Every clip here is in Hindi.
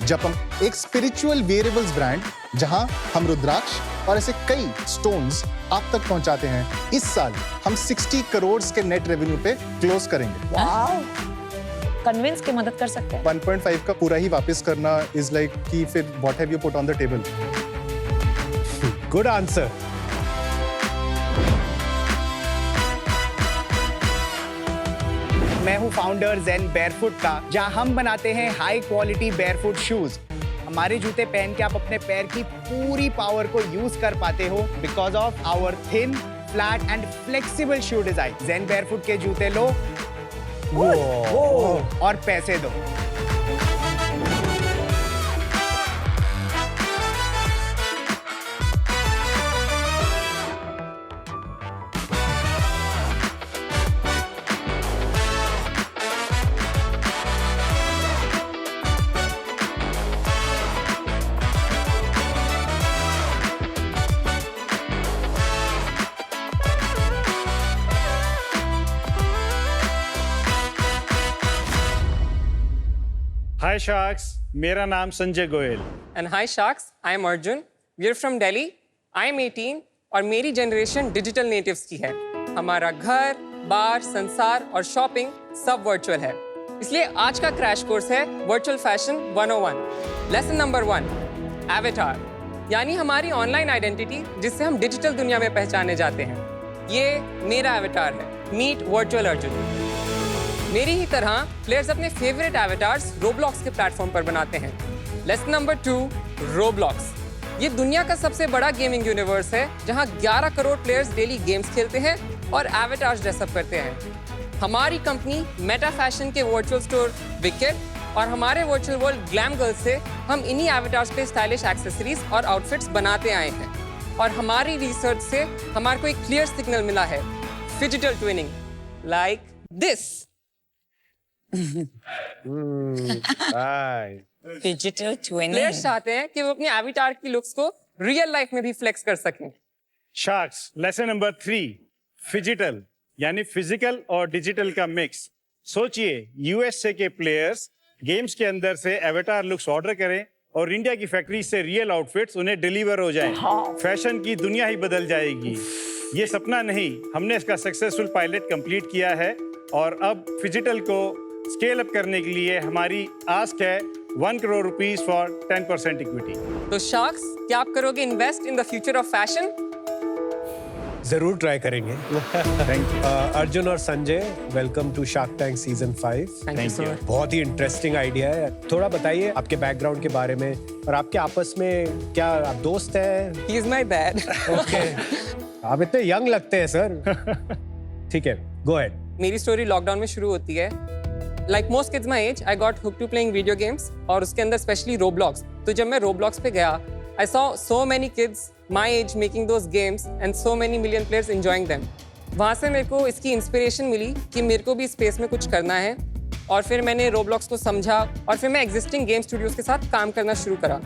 जब हम एक स्पिरिचुअल वेरिएबल्स ब्रांड जहां हम रुद्राक्ष और ऐसे कई स्टोन्स आप तक पहुंचाते हैं, इस साल हम 60 करोड़ के नेट रेवेन्यू पे क्लोज करेंगे। वाओ, कन्विंस की मदद कर सकते हैं। 1.5 का पूरा ही वापस करना इज लाइक कि फिर what have you put on the table. Good answer. मैं हूँ फाउंडर ज़ेन बेयरफुट का, जहाँ हम बनाते हैं हाई क्वालिटी बेयरफुट शूज। हमारे जूते पहन के आप अपने पैर की पूरी पावर को यूज कर पाते हो because of our thin, flat and flexible shoe design. Zen Barefoot के जूते लो और पैसे दो। हाय शार्क्स, मेरा नाम Sanjay Goyal. And hi Sharks, I am Arjun. We're from Delhi. I am 18 और मेरी जनरेशन डिजिटल नेटिव्स की है। हमारा घर, बार, संसार और शॉपिंग सब वर्चुअल है। इसलिए आज का क्रैश कोर्स है virtual fashion 101। Lesson number 1, avatar, यानी हमारी ऑनलाइन आइडेंटिटी जिससे हम डिजिटल दुनिया में पहचाने जाते हैं। ये मेरा एवेटार है, मीट वर्चुअल अर्जुन। मेरी ही तरह प्लेयर्स अपने फेवरेट एवेटार्स रोब्लॉक्स के प्लेटफॉर्म पर बनाते हैं। Lesson number 2, Roblox. ये दुनिया का सबसे बड़ा गेमिंग यूनिवर्स है जहां 11 करोड़ प्लेयर्स डेली गेम्स खेलते हैं और एवेटार्स ड्रेसअप करते हैं। हमारी कंपनी मेटा फैशन के वर्चुअल स्टोर विकेट और हमारे वर्चुअल वर्ल्ड ग्लैम गर्ल्स से हम इन्हीं एवेटार्स पे स्टाइलिश एक्सेसरीज और आउटफिट्स बनाते आए हैं। और हमारी रिसर्च से हमारे को एक क्लियर सिग्नल मिला है, phygital twinning, like this. Digital twinning. Players चाहते हैं कि वो अपने एवेटार की लुक्स को रियल लाइफ में भी फ्लेक्स कर सकें। शार्क्स, लेसन नंबर 3, फिजिटल, यानी फिजिकल और डिजिटल का मिक्स। सोचिए, यूएसए के प्लेयर्स गेम्स के अंदर से एवेटार लुक्स ऑर्डर करें और इंडिया की फैक्ट्री से रियल आउटफिट्स उन्हें डिलीवर हो जाएं। फैशन की दुनिया ही बदल जाएगी। ये सपना नहीं, हमने इसका सक्सेसफुल पायलट कंप्लीट किया है और अब फिजिटल को स्केल अप करने के लिए हमारी आस्क है 1 करोड़ रुपीस फॉर 10% इक्विटी। तो शार्क्स, क्या आप करोगे invest in the future of fashion? जरूर ट्राई करेंगे। Thank you. अर्जुन और Sanjay, welcome to Shark Tank season 5। Thank you sir. बहुत ही इंटरेस्टिंग आइडिया है। थोड़ा बताइए आपके बैकग्राउंड के बारे में और आपके आपस में क्या आप दोस्त हैं? He is my dad. Okay, आप इतने यंग लगते हैं सर। ठीक है, गो अहेड। मेरी स्टोरी लॉकडाउन में शुरू होती है। Like most kids my age, I got hook to playing video games और उसके अंदर स्पेशली रोब्लॉक्स। तो जब मैं रोब्लॉक्स पे गया, I saw so many kids my as making those games and so many million players enjoying them. वहाँ से मेरे को इसकी इंस्पिरेशन मिली कि मेरे को भी स्पेस में कुछ करना है और फिर मैंने रोब्लॉक्स को समझा और फिर मैं एग्जिस्टिंग गेम स्टूडियोज के साथ काम करना शुरू करा।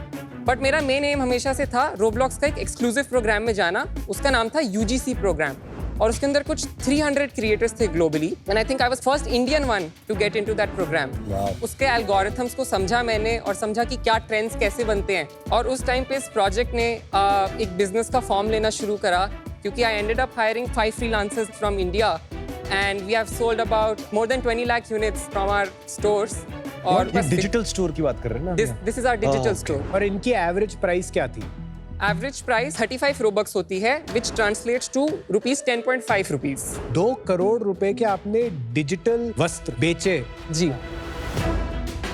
बट मेरा मेन एम हमेशा से था रोब्लॉक्स का एक एक्सक्लूसिव प्रोग्राम में जाना। उसका नाम था UGC प्रोग्राम और उसके अंदर कुछ 300 क्रिएटर्स थे globally and I think I was first Indian one to get into that program. उसके एल्गोरिथम्स को समझा मैंने और समझा कि क्या ट्रेंड्स कैसे बनते हैं। और उस टाइम पे इस प्रोजेक्ट ने एक बिजनेस का फॉर्म लेना शुरू करा क्योंकि I ended up hiring 5 freelancers from India and we have sold about more than 20 lakh units from our stores. और डिजिटल स्टोर की बात कर रहे हैं ना? This is our digital store. और इनकी एवरेज प्राइस क्या थी? एवरेज प्राइस 35 रोबक्स होती है विच ट्रांसलेट्स टू ₹10.5 रुपीस। 2 करोड़ रुपए के आपने डिजिटल वस्त्र बेचे? जी,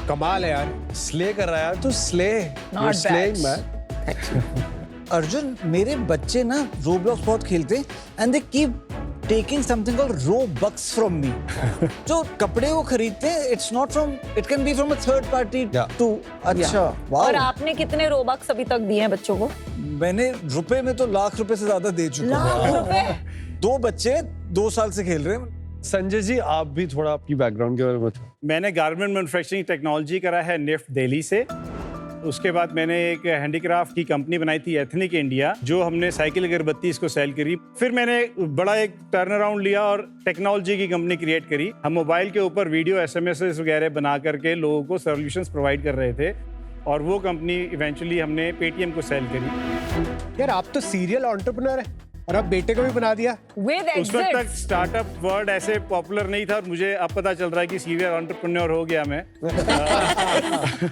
कमाल है यार। स्ले कर रहा है यार, तो slay. Not slaying bad. Man. Arjun, मेरे बच्चे ना रोब्लॉक्स बहुत खेलते हैं and they keep taking something called Robux from me. जो कपड़े वो खरीदते हैं, it's not from, it can be from a third party too. अच्छा, वाओ। और आपने कितने रोबक्स अभी तक दिए हैं बच्चों को? मैंने रुपए में तो लाख रुपए से ज्यादा दे चुका लाख हूँ। रुपए? 2 बच्चे 2 साल से खेल रहे हैं। संजय जी, आप भी थोड़ा आपकी बैकग्राउंड के बारे में बताओ। मैंने गारमेंट मैन्युफैक्चरिंग टेक्नोलॉजी करा है निफ्ट दिल्ली से। उसके बाद मैंने एक हैंडीक्राफ्ट की कंपनी बनाई थी एथनिक इंडिया, जो हमने साइकिल अगरबत्ती इसको सेल करी। फिर मैंने बड़ा एक टर्न अराउंड लिया और टेक्नोलॉजी की कंपनी क्रिएट करी। हम मोबाइल के ऊपर वीडियो SMS वगैरह बना करके लोगों को सॉल्यूशंस प्रोवाइड कर रहे थे। और वो कंपनी इवेंचुअली हमने पेटीएम को सेल करी। यार आप तो सीरियल एंटरप्रेन्योर है और अब बेटे को भी बना दिया। With उस वक्त तक exits. स्टार्टअप वर्ड ऐसे पॉपुलर नहीं था और मुझे अब पता चल रहा है कि सीरियल एंटरप्रेन्योर हो गया मैं।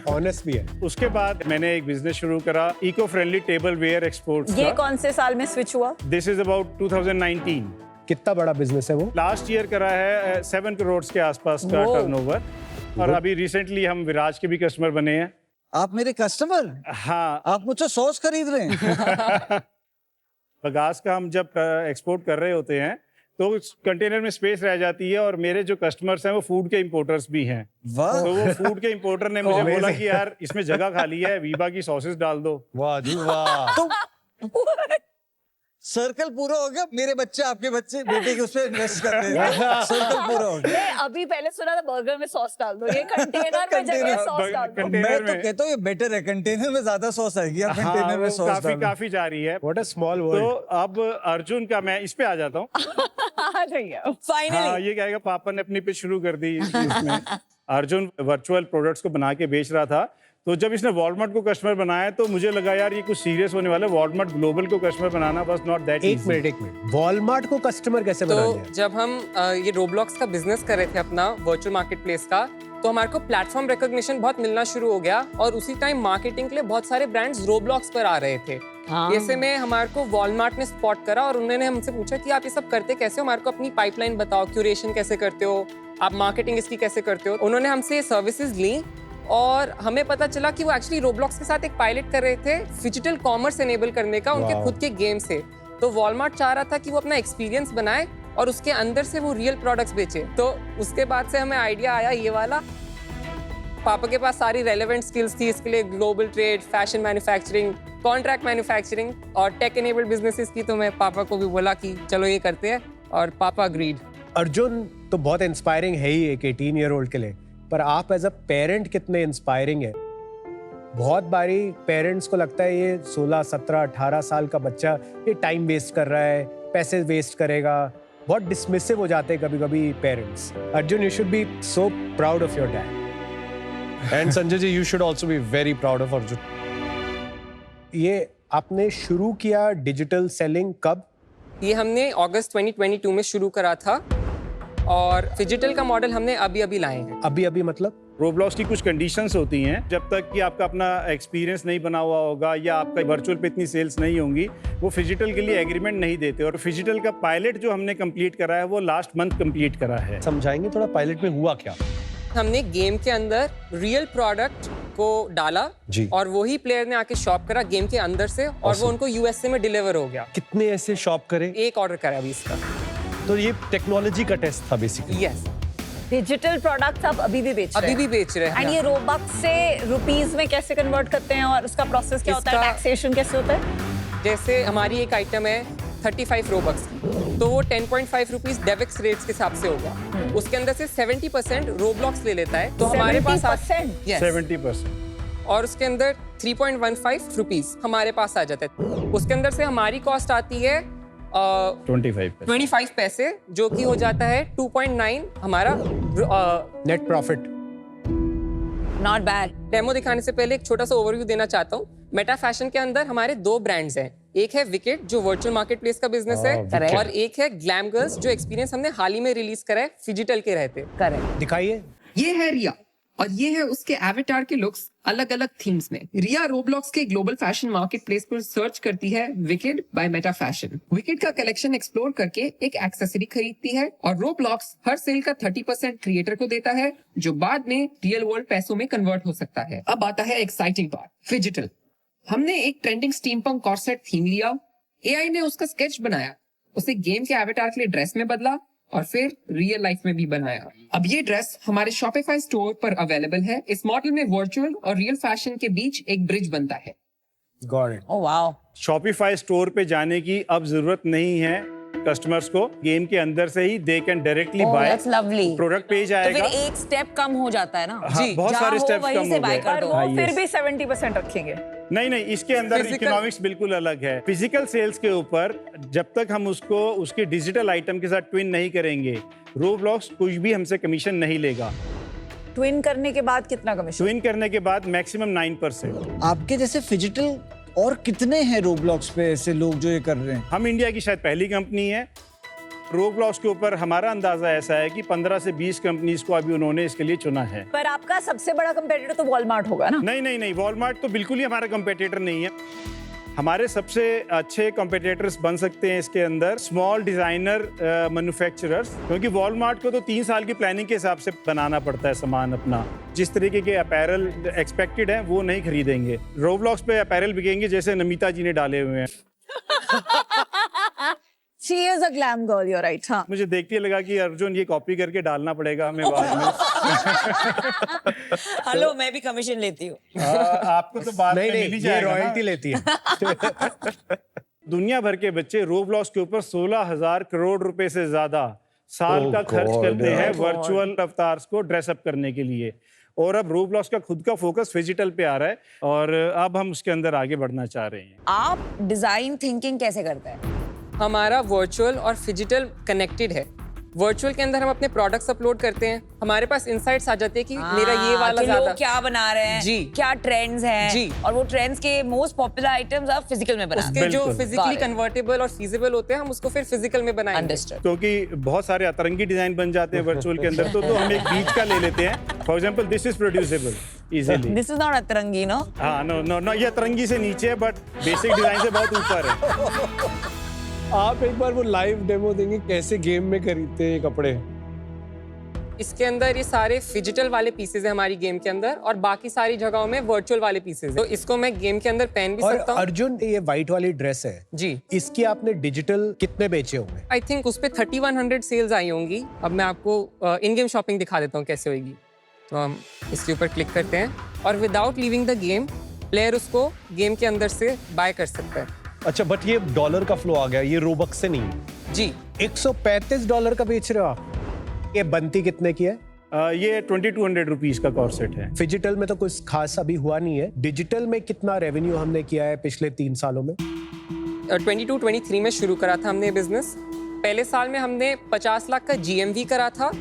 ऑनेस्ट भी है। उसके बाद मैंने एक बिजनेस शुरू करा eco friendly table ware exports ये का। कौन से साल में स्विच हुआ? This is about 2019। कितना बड़ा बिजनेस है वो? लास्ट ईयर करा है 7 करोड़ के आसपास का Wow. टर्नओवर। और अभी रिसेंटली हम विराज के भी कस्टमर बने हैं। आप मेरे कस्टमर? हाँ, आप मुझसे सॉस खरीद रहे हैं? बगास का हम जब एक्सपोर्ट कर रहे होते हैं तो कंटेनर में स्पेस रह जाती है और मेरे जो कस्टमर्स हैं वो फूड के इंपोर्टर्स भी हैं। वाह। तो वो फूड के इंपोर्टर ने मुझे बोला कि यार इसमें जगह खाली है, वीबा की सॉसेस डाल दो। वाह जी वाह। तो सर्कल पूरा हो गया। मेरे बच्चे आपके बच्चे बेटे के उसपे इन्वेस्ट करते हैं। सर्कल पूरा हो गया। ये अभी पहले सुना था बर्गर में सॉस डाल दो, ये कंटेनर में जगह सॉस डाल दो। कंटेनर मैं तो में। कहता हूँ ये बेटर है, कंटेनर में ज्यादा सॉस आएगी, आप हाँ, कंटेनर में वो सॉस काफी डालो। काफी जा रही है। व्हाट अ स्मॉल तो वर्ल्ड। अब अर्जुन का मैं इस पे आ जाता हूँ। आ जाइए हाँ, फाइनली। ये कहेगा पापा ने अपनी पिच शुरू कर दी इसमें। अर्जुन वर्चुअल प्रोडक्ट्स को बना के बेच रहा था, तो जब इसने वॉलमार्ट को कस्टमर बनाया तो मुझे लगा यार ये कुछ सीरियस होने वाला है। वॉलमार्ट ग्लोबल को कस्टमर बनाना बस नॉट दैट एक इजी। मिनट वॉलमार्ट को कस्टमर कैसे बना तो लिया? जब हम ये रोब्लॉक्स का बिजनेस कर रहे थे अपना वर्चुअल मार्केट प्लेस का, तो हमारे को प्लेटफॉर्म रिकॉग्निशन बहुत मिलना शुरू हो गया और उसी टाइम मार्केटिंग के लिए बहुत सारे ब्रांड्स रोब्लॉक्स पर आ रहे थे। हाँ। ऐसे में हमारे को वॉलमार्ट ने स्पॉट करा और उन्होंने हमसे पूछा कि आप ये सब करते कैसे हो, हमारे को अपनी पाइपलाइन बताओ, क्यूरेशन कैसे करते हो, आप मार्केटिंग इसकी कैसे करते हो। उन्होंने हमसे सर्विसेज ली और हमें पता चला कि वो एक्चुअली रोब्लॉक्स के साथ एक पायलट कर रहे थे डिजिटल कॉमर्स एनेबल करने का उनके Wow. खुद के गेम से। तो वॉलमार्ट चाह रहा था कि वो अपना एक्सपीरियंस बनाए और उसके अंदर से वो रियल प्रोडक्ट्स बेचे। तो उसके बाद से हमें आइडिया आया ये वाला। पापा के पास सारी रेलेवेंट स्किल्स थी इसके लिए, global trade, fashion manufacturing, contract manufacturing और टेक एनेबल्ड बिजनेसेस की। तो मैं पापा को भी बोला कि चलो ये करते हैं और पापा अग्रीड। अर्जुन तो बहुत इंस्पायरिंग है ही एक 18 ईयर ओल्ड के लिए, पर आप एज अ पेरेंट कितने इंस्पायरिंग है। बहुत बारी पेरेंट्स को लगता है ये 16, 17, 18 साल का बच्चा ये टाइम वेस्ट कर रहा है, पैसे वेस्ट करेगा, बहुत डिसमिसिव हो जाते हैं कभी कभी parents. Arjun, you should be so proud of your dad. And Sanjay ji, you should also be very proud of Arjun. ये आपने शुरू किया डिजिटल सेलिंग कब? ये हमने अगस्त 2022 में शुरू करा था और डिजिटल का मॉडल हमने अभी अभी लाए हैं। अभी अभी मतलब? रोब्लॉक्स की कुछ कंडीशंस होती हैं, जब तक कि आपका अपना एक्सपीरियंस नहीं बना हुआ होगा या आपका वर्चुअल पे इतनी सेल्स नहीं होंगी, वो फिजिटल के लिए एग्रीमेंट नहीं देते। और फिजिटल का पायलट जो हमने कंप्लीट करा है वो लास्ट मंथ कंप्लीट करा है। समझाएंगे थोड़ा पायलट में हुआ क्या? हमने गेम के अंदर रियल प्रोडक्ट को डाला जी। और वही प्लेयर ने आके शॉप करा गेम के अंदर से और वो उनको यूएसए में डिलीवर हो गया। कितने ऐसे शॉप करे? एक ऑर्डर करा अभी इसका। तो ये टेक्नोलॉजी का टेस्ट था बेसिकली। यस, डिजिटल प्रोडक्ट्स आप अभी भी बेच रहे अभी हैं? भी बेच रहे एंड हैं। ये रोबक्स से रुपीस में कैसे कन्वर्ट करते हैं और उसका प्रोसेस क्या होता है, इसका- टैक्सेशन कैसे होता है? जैसे हमारी एक आइटम है 35 रोबक्स की, तो वो 10.5 रुपीज डेविक्स रेट्स के हिसाब से होगा। उसके अंदर से 70% रोब्लॉक्स ले लेता है, तो हमारे पास 70%? Yes. 70%। और उसके अंदर 3.15 रुपीज हमारे पास आ जाता है। उसके अंदर से हमारी कॉस्ट आती है 25 पैसे, जो कि हो जाता है 2.9 हमारा net profit. Not bad. Demo दिखाने से पहले एक छोटा सा ओवरव्यू देना चाहता हूँ। मेटा फैशन के अंदर हमारे 2 ब्रांड्स हैं, एक है विकेट जो वर्चुअल मार्केट प्लेस का बिजनेस है Correct. और एक है ग्लैम गर्ल्स जो एक्सपीरियंस हमने हाल ही में रिलीज करा है फिजिटल के रहते। करेक्ट। दिखाइए। ये है रिया और ये है उसके एवेटार के लुक्स अलग अलग थीम्स में। रिया रोब्लॉक्स के ग्लोबल फैशन मार्केट प्लेस पर सर्च करती है wicked by Meta fashion. Wicked का कलेक्शन एक्सप्लोर करके एक एक्सेसरी खरीदती है और रोब्लॉक्स हर सेल का 30% क्रिएटर को देता है, जो बाद में रियल वर्ल्ड पैसों में कन्वर्ट हो सकता है। अब आता है एक्साइटिंग पार्ट, फिजिटल। हमने एक ट्रेंडिंग स्टीमपंक कॉर्सेट थीम लिया, एआई ने उसका स्केच बनाया, उसे गेम के एवेटार के लिए ड्रेस में बदला और फिर रियल लाइफ में भी बनाया। अब ये ड्रेस हमारे शॉपिफाई स्टोर पर अवेलेबल है। इस मॉडल में वर्चुअल और रियल फैशन के बीच एक ब्रिज बनता है। Got it. Oh wow. Shopify store पे जाने की अब जरूरत नहीं है कस्टमर्स को, गेम के अंदर से ही they can directly oh buy. That's lovely. Product page तो आएगा। फिर एक स्टेप कम हो जाता है ना? हाँ, बहुत जहाँ सारे हो स्टेप्स वहीं कम से हो buy गए। कर दो। वो फिर भी 70% रखेंगे। नहीं नहीं, इसके अंदर Physical- इकोनॉमिक्स बिल्कुल अलग है। फिजिकल सेल्स के ऊपर जब तक हम उसको उसके डिजिटल आइटम के साथ ट्विन नहीं करेंगे, रोब्लॉक्स कुछ भी हमसे कमीशन नहीं लेगा। ट्विन करने के बाद कितना कमीशन? ट्विन करने के बाद मैक्सिमम 9%। आपके जैसे फिजिटल और कितने हैं रोब्लॉक्स पे ऐसे लोग जो ये कर रहे हैं? हम इंडिया की शायद पहली कंपनी है। रोब्लॉक्स के ऊपर हमारा अंदाजा ऐसा है कि 15 से 20 कंपनीज को अभी उन्होंने इसके लिए चुना है। पर आपका सबसे बड़ा कंपेटिटर तो वॉलमार्ट होगा ना? नहीं, वॉलमार्ट तो बिल्कुल ही हमारा कंपेटिटर नहीं है। हमारे सबसे अच्छे कंपेटिटर्स बन सकते हैं इसके अंदर स्मॉल डिजाइनर मैन्युफैक्चरर्स, क्योंकि वॉलमार्ट को तो 3 साल की प्लानिंग के हिसाब से बनाना पड़ता है सामान अपना। जिस तरीके के अपैरल एक्सपेक्टेड है वो नहीं खरीदेंगे। रोब्लॉक्स पे अपैरल बिकेंगे जैसे नमिता जी ने डाले हुए हैं। She is a glam girl, you're right, हाँ। मुझे देखते ही लगा कि अर्जुन ये कॉपी करके डालना पड़ेगा हमें बाद में। हेलो, मैं भी कमीशन लेती हूँ। आपको तो बाद में मिल ही ये जाएगा रॉयल्टी ना। लेती है। दुनिया भर के बच्चे रोब्लॉक्स के ऊपर 16,000 करोड़ रुपए से ज्यादा साल का खर्च करते हैं वर्चुअल अवतार्स को ड्रेसअप करने के लिए। और अब रोब्लॉक्स का खुद का फोकस फिजिटल पे आ रहा है और अब हम उसके अंदर आगे बढ़ना चाह रहे हैं। आप डिजाइन थिंकिंग कैसे करते हैं? हमारा वर्चुअल और फिजिटल कनेक्टेड है। वर्चुअल के अंदर हम अपने प्रोडक्ट्स अपलोड करते हैं, हमारे पास इंसाइट्स आ जाते हैं कि मेरा ये वाला कि ज्यादा लोग क्या बना रहे हैं, जी, क्या ट्रेंड्स हैं, जी, और वो ट्रेंड्स के मोस्ट पॉपुलर आइटम्स आप फिजिकल में बनाते उसके हैं। जो बिल्कुल। फिजिकली कन्वर्टेबल और फीजिबल होते हैं हम उसको फिर फिजिकल में बनाएंगे। अंडरस्टूड। क्योंकि बहुत सारे अतरंगी डिजाइन बन जाते हैं वर्चुअल के अंदर, तो हम एक बीच का ले लेते हैं। For example this is producible easily. This is not Atrangi, no? हाँ, नो, ये अतरंगी से नीचे है बट बेसिक डिजाइन से बहुत ऊपर है। आप एक बार वो लाइव डेमो देंगे कैसे गेम में खरीदते हैं ये कपड़े? इसके अंदर ये सारे फिजिटल वाले पीसेज है हमारी गेम के अंदर, और बाकी सारी जगहों में वर्चुअल वाले पीसेज है। तो इसको मैं गेम के अंदर पहन भी और सकता हूँ। अर्जुन, ये व्हाइट वाली ड्रेस है जी, इसकी आपने डिजिटल कितने बेचे होंगे? आई थिंक उस पे 3100 सेल्स आई होंगी। अब मैं आपको इन गेम शॉपिंग दिखा देता हूँ कैसे होगी। तो हम इसके ऊपर क्लिक करते हैं और without leaving the game player उसको गेम के अंदर से बाय कर सकता है। अच्छा, बट ये डॉलर का फ्लो आ गया, ये रोबक्स से नहीं। जी, $135 का बेच रहे हो आप? ये बनती कितने की है? ये 2200 रुपीज का कॉर्सेट है। फिजिटल में तो कुछ खास अभी हुआ नहीं है। डिजिटल में कितना रेवेन्यू हमने किया है पिछले 3 सालों में? 22-23 में शुरू करा था हमने बिजनेस। पहले साल में हमने 50 लाख का GMV करा था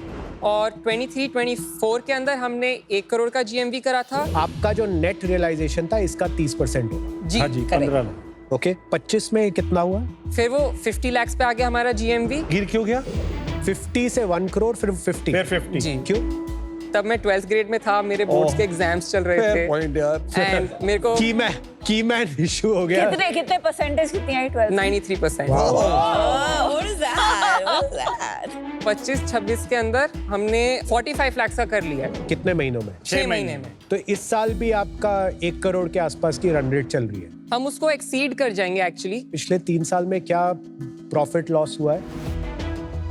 और 23-24 के अंदर हमने 1 करोड़ का GMV करा था। आपका जो नेट रियलाइजेशन था इसका 30% होगा। जी, हाँ जी, 15 लाख। ओके, 25 में कितना हुआ? फिर वो 50 लाख पे आ गया हमारा GMV। गिर क्यों गया? 50 से 1 करोड़ फिर 50। फिर 50। जी, क्यों? तब मैं 12th ग्रेड में था, मेरे बोर्ड्स के एग्जाम्स चल रहे थे। पॉइंट यार। एंड मेरे को कीमैन इशू हो गया। कितने परसेंटेज कितनी आई 12? 93%। What is that? What is that? 25-26 के अंदर हमने 45 लाख का कर लिया है। कितने महीनों में? 6 महीने में। तो इस साल भी आपका 1 करोड़ के आसपास की रन रेट चल रही है। हम उसको एक्सीड कर जाएंगे एक्चुअली। पिछले 3 साल में क्या प्रॉफिट लॉस हुआ है?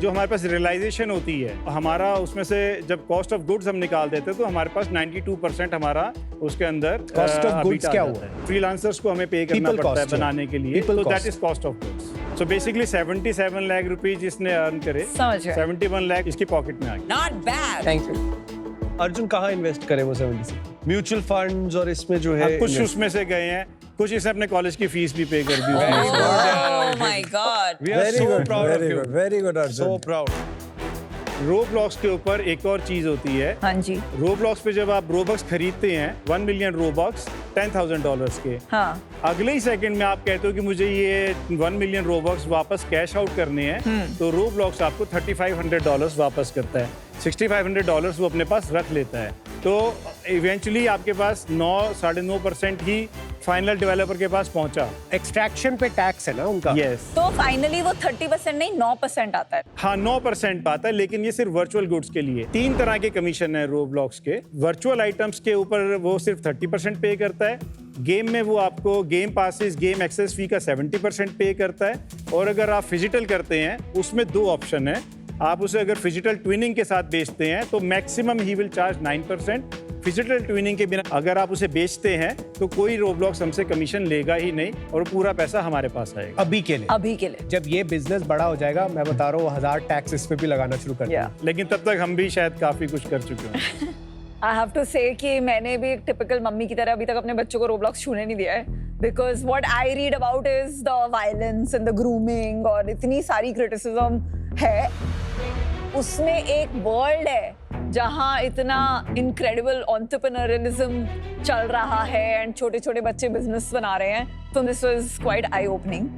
जो हमारे पास रियलाइजेशन होती है हमारा, उसमें से जब कॉस्ट ऑफ गुड्स हम निकाल देते हैं तो हमारे पास 92% हमारा उसके अंदर Cost of goods क्या हुआ? फ्रीलांसर्स को हमें पे करना People पड़ता है cost, बनाने के लिए, People तो that cost. Is cost of goods. So basically 77 lakh rupees जिसने अर्न करे, समझ गए। 71 लाख इसकी पॉकेट में आ गई। Not bad. Thank you. Arjun कहाँ इन्वेस्ट करे वो 70? म्यूचुअल फंड्स और इसमें जो है कुछ उसमें से गए हैं, कुछ इसने अपने कॉलेज की फीस भी पे कर दी। Oh my God. We are so proud of you. Very good So proud. Roblox के ऊपर एक और चीज होती है। हाँ जी, रोब्लॉक्स पे जब आप रोबक्स खरीदते हैं 1 मिलियन रोबक्स $10,000 के, हाँ, अगले ही सेकंड में आप कहते हो कि मुझे ये 1 मिलियन रोबक्स वापस कैश आउट करने हैं, तो रोब्लॉक्स आपको $3,500 वापस करता है। $6,500 वो अपने पास रख लेता है। तो इवेंचुअली आपके पास 9-9.5% ही फाइनल डेवलपर के पास पहुंचा। एक्सट्रैक्शन पे टैक्स है ना उनका? यस, तो फाइनली वो 30% नहीं 9% आता है। हाँ 9% पाता है, लेकिन ये सिर्फ वर्चुअल गुड्स के लिए। 3 तरह के कमीशन है रोब्लॉक्स के। वर्चुअल आइटम्स के ऊपर वो सिर्फ 30% पे करता है। गेम में वो आपको गेम पासेस, गेम एक्सेस फी का 70% पे करता है। और अगर आप फिजिटल करते हैं उसमें 2 ऑप्शन है। आप उसे अगर फिजिटल ट्विनिंग के साथ बेचते हैं तो maximum he will charge 9%। Phygital twinning के बिना अगर आप उसे बेचते हैं तो कोई रोब्लॉक्स हमसे कमीशन लेगा ही नहीं और पूरा पैसा हमारे पास आएगा। अभी के लिए। अभी के लिए जब ये बिजनेस बड़ा हो जाएगा, मैं बता रहा हूँ 1000 टैक्स इस पे भी लगाना शुरू कर देंगे। लेकिन तब तक हम भी शायद काफी कुछ कर चुके हैं। आई हैव टू से कि मैंने भी एक टिपिकल मम्मी की तरह अभी तक अपने बच्चों को रोब्लॉक्स छूने नहीं दिया है, because what I read about is the violence and the grooming और इतनी सारी क्रिटिसिज्म है। उसमें एक वर्ल्ड है जहाँ इतना इनक्रेडिबल एंटरप्रेन्योरियलिज्म चल रहा है एंड छोटे छोटे बच्चे बिजनेस बना रहे हैं, तो this was quite I opening.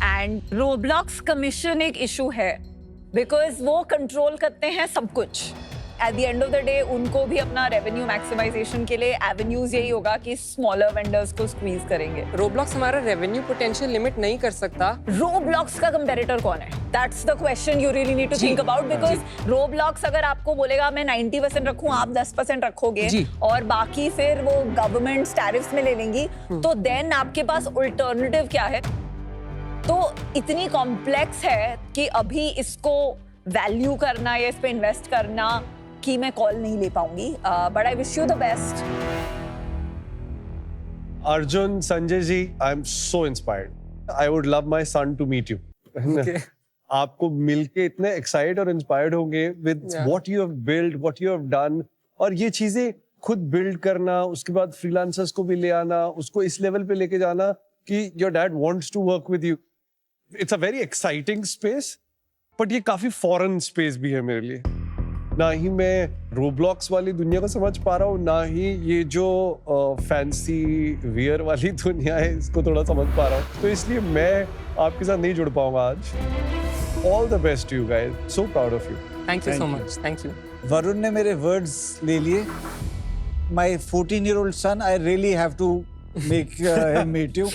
And Roblox commission एक इशू है बिकॉज वो कंट्रोल करते हैं सब कुछ. At the end of the day उनको भी अपना रेवेन्यू मैक्सिमाइजेशन के लिए एवेन्यूज यही होगा कि स्मॉलर वेंडर्स को स्क्वीज करेंगे. रोब्लॉक्स हमारा रेवेन्यू पोटेंशियल लिमिट नहीं कर सकता. रोब्लॉक्स का कंपेटिटर कौन है? That's the question you really need to think about, because Roblox अगर आपको बोलेगा मैं 90% रखूं, आप 10% रखोगे और बाकी फिर वो गवर्नमेंट टैरिफ्स में ले लेंगी, तो देन आपके पास अल्टरनेटिव क्या है? तो इतनी कॉम्प्लेक्स है कि अभी इसको वैल्यू करना या इस पे इन्वेस्ट करना कि मैं कॉल नहीं ले पाऊंगी. But I wish you the best. Arjun, Sanjay ji, I'm so inspired. I would love my son to meet you. Okay. आपको मिलके इतने excited और inspired होंगे with what you have built, what you have done, और ये चीजें खुद build करना, उसके बाद freelancers को भी ले आना, उसको इस level पे लेके जाना कि your dad wants to work with you. It's a very exciting space, but ये काफी foreign space भी है मेरे लिए. ना ही मैं रोब्लॉक्स वाली दुनिया को समझ पा रहा हूँ, ना ही ये जो फैंसी वियर वाली दुनिया है इसको थोड़ा समझ पा रहा हूँ, तो इसलिए मैं आपके साथ नहीं जुड़ पाऊंगा आज. All the best you guys, so proud of you. Thank you so much. Thank you. Varun ने मेरे वर्ड्स ले लिए. My 14-year-old son, I really have to make him meet you.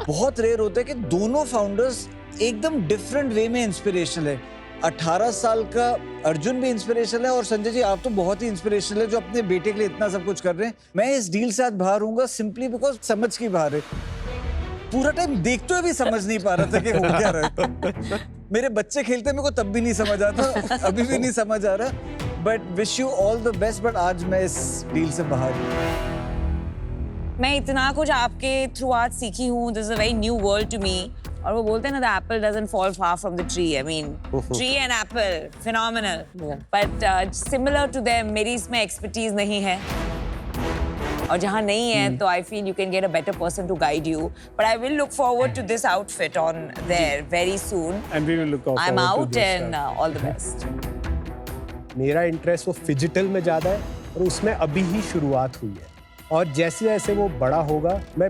बहुत रेयर होता है कि दोनों फाउंडर्स एकदम डिफरेंट वे में इंस्पिरेशनल है. 18 साल का अर्जुन भी इंस्पिरेशनल है और संजय जी आप तो बहुत ही इंस्पिरेशनल है जो अपने बेटे के लिए इतना सब कुछ कर रहे हैं. मैं इस डील से आज बाहर हूँगा सिंपली बिकॉज समझ के बाहर है. पूरा टाइम देखते हुए भी समझ नहीं पा रहा था कि हो क्या रहा है. मेरे बच्चे खेलते मेरे को तब भी नहीं समझ आता, अभी भी नहीं समझ आ रहा. But wish you all the best. But आज मैं इस डील से बाहर हूँ. मैं इतना कुछ आपके थ्रू आज सीखी हूँ. This is a very new world to me. और वो बोलते हैं ना, the apple doesn't fall far from the tree. I mean, tree and apple, phenomenal. But similar to them, मेरी इसमें expertise नहीं है. और जहाँ नहीं है, तो I feel you can get a better person to guide you. But I will look forward to this outfit on there very soon. And we will look forward I'm to out this, and all the best. मेरा इंटरेस्ट वो फिजिटल में ज़्यादा है और उसमें अभी ही शुरुआत हुई है. और जैसे जैसे वो बड़ा होगा मैं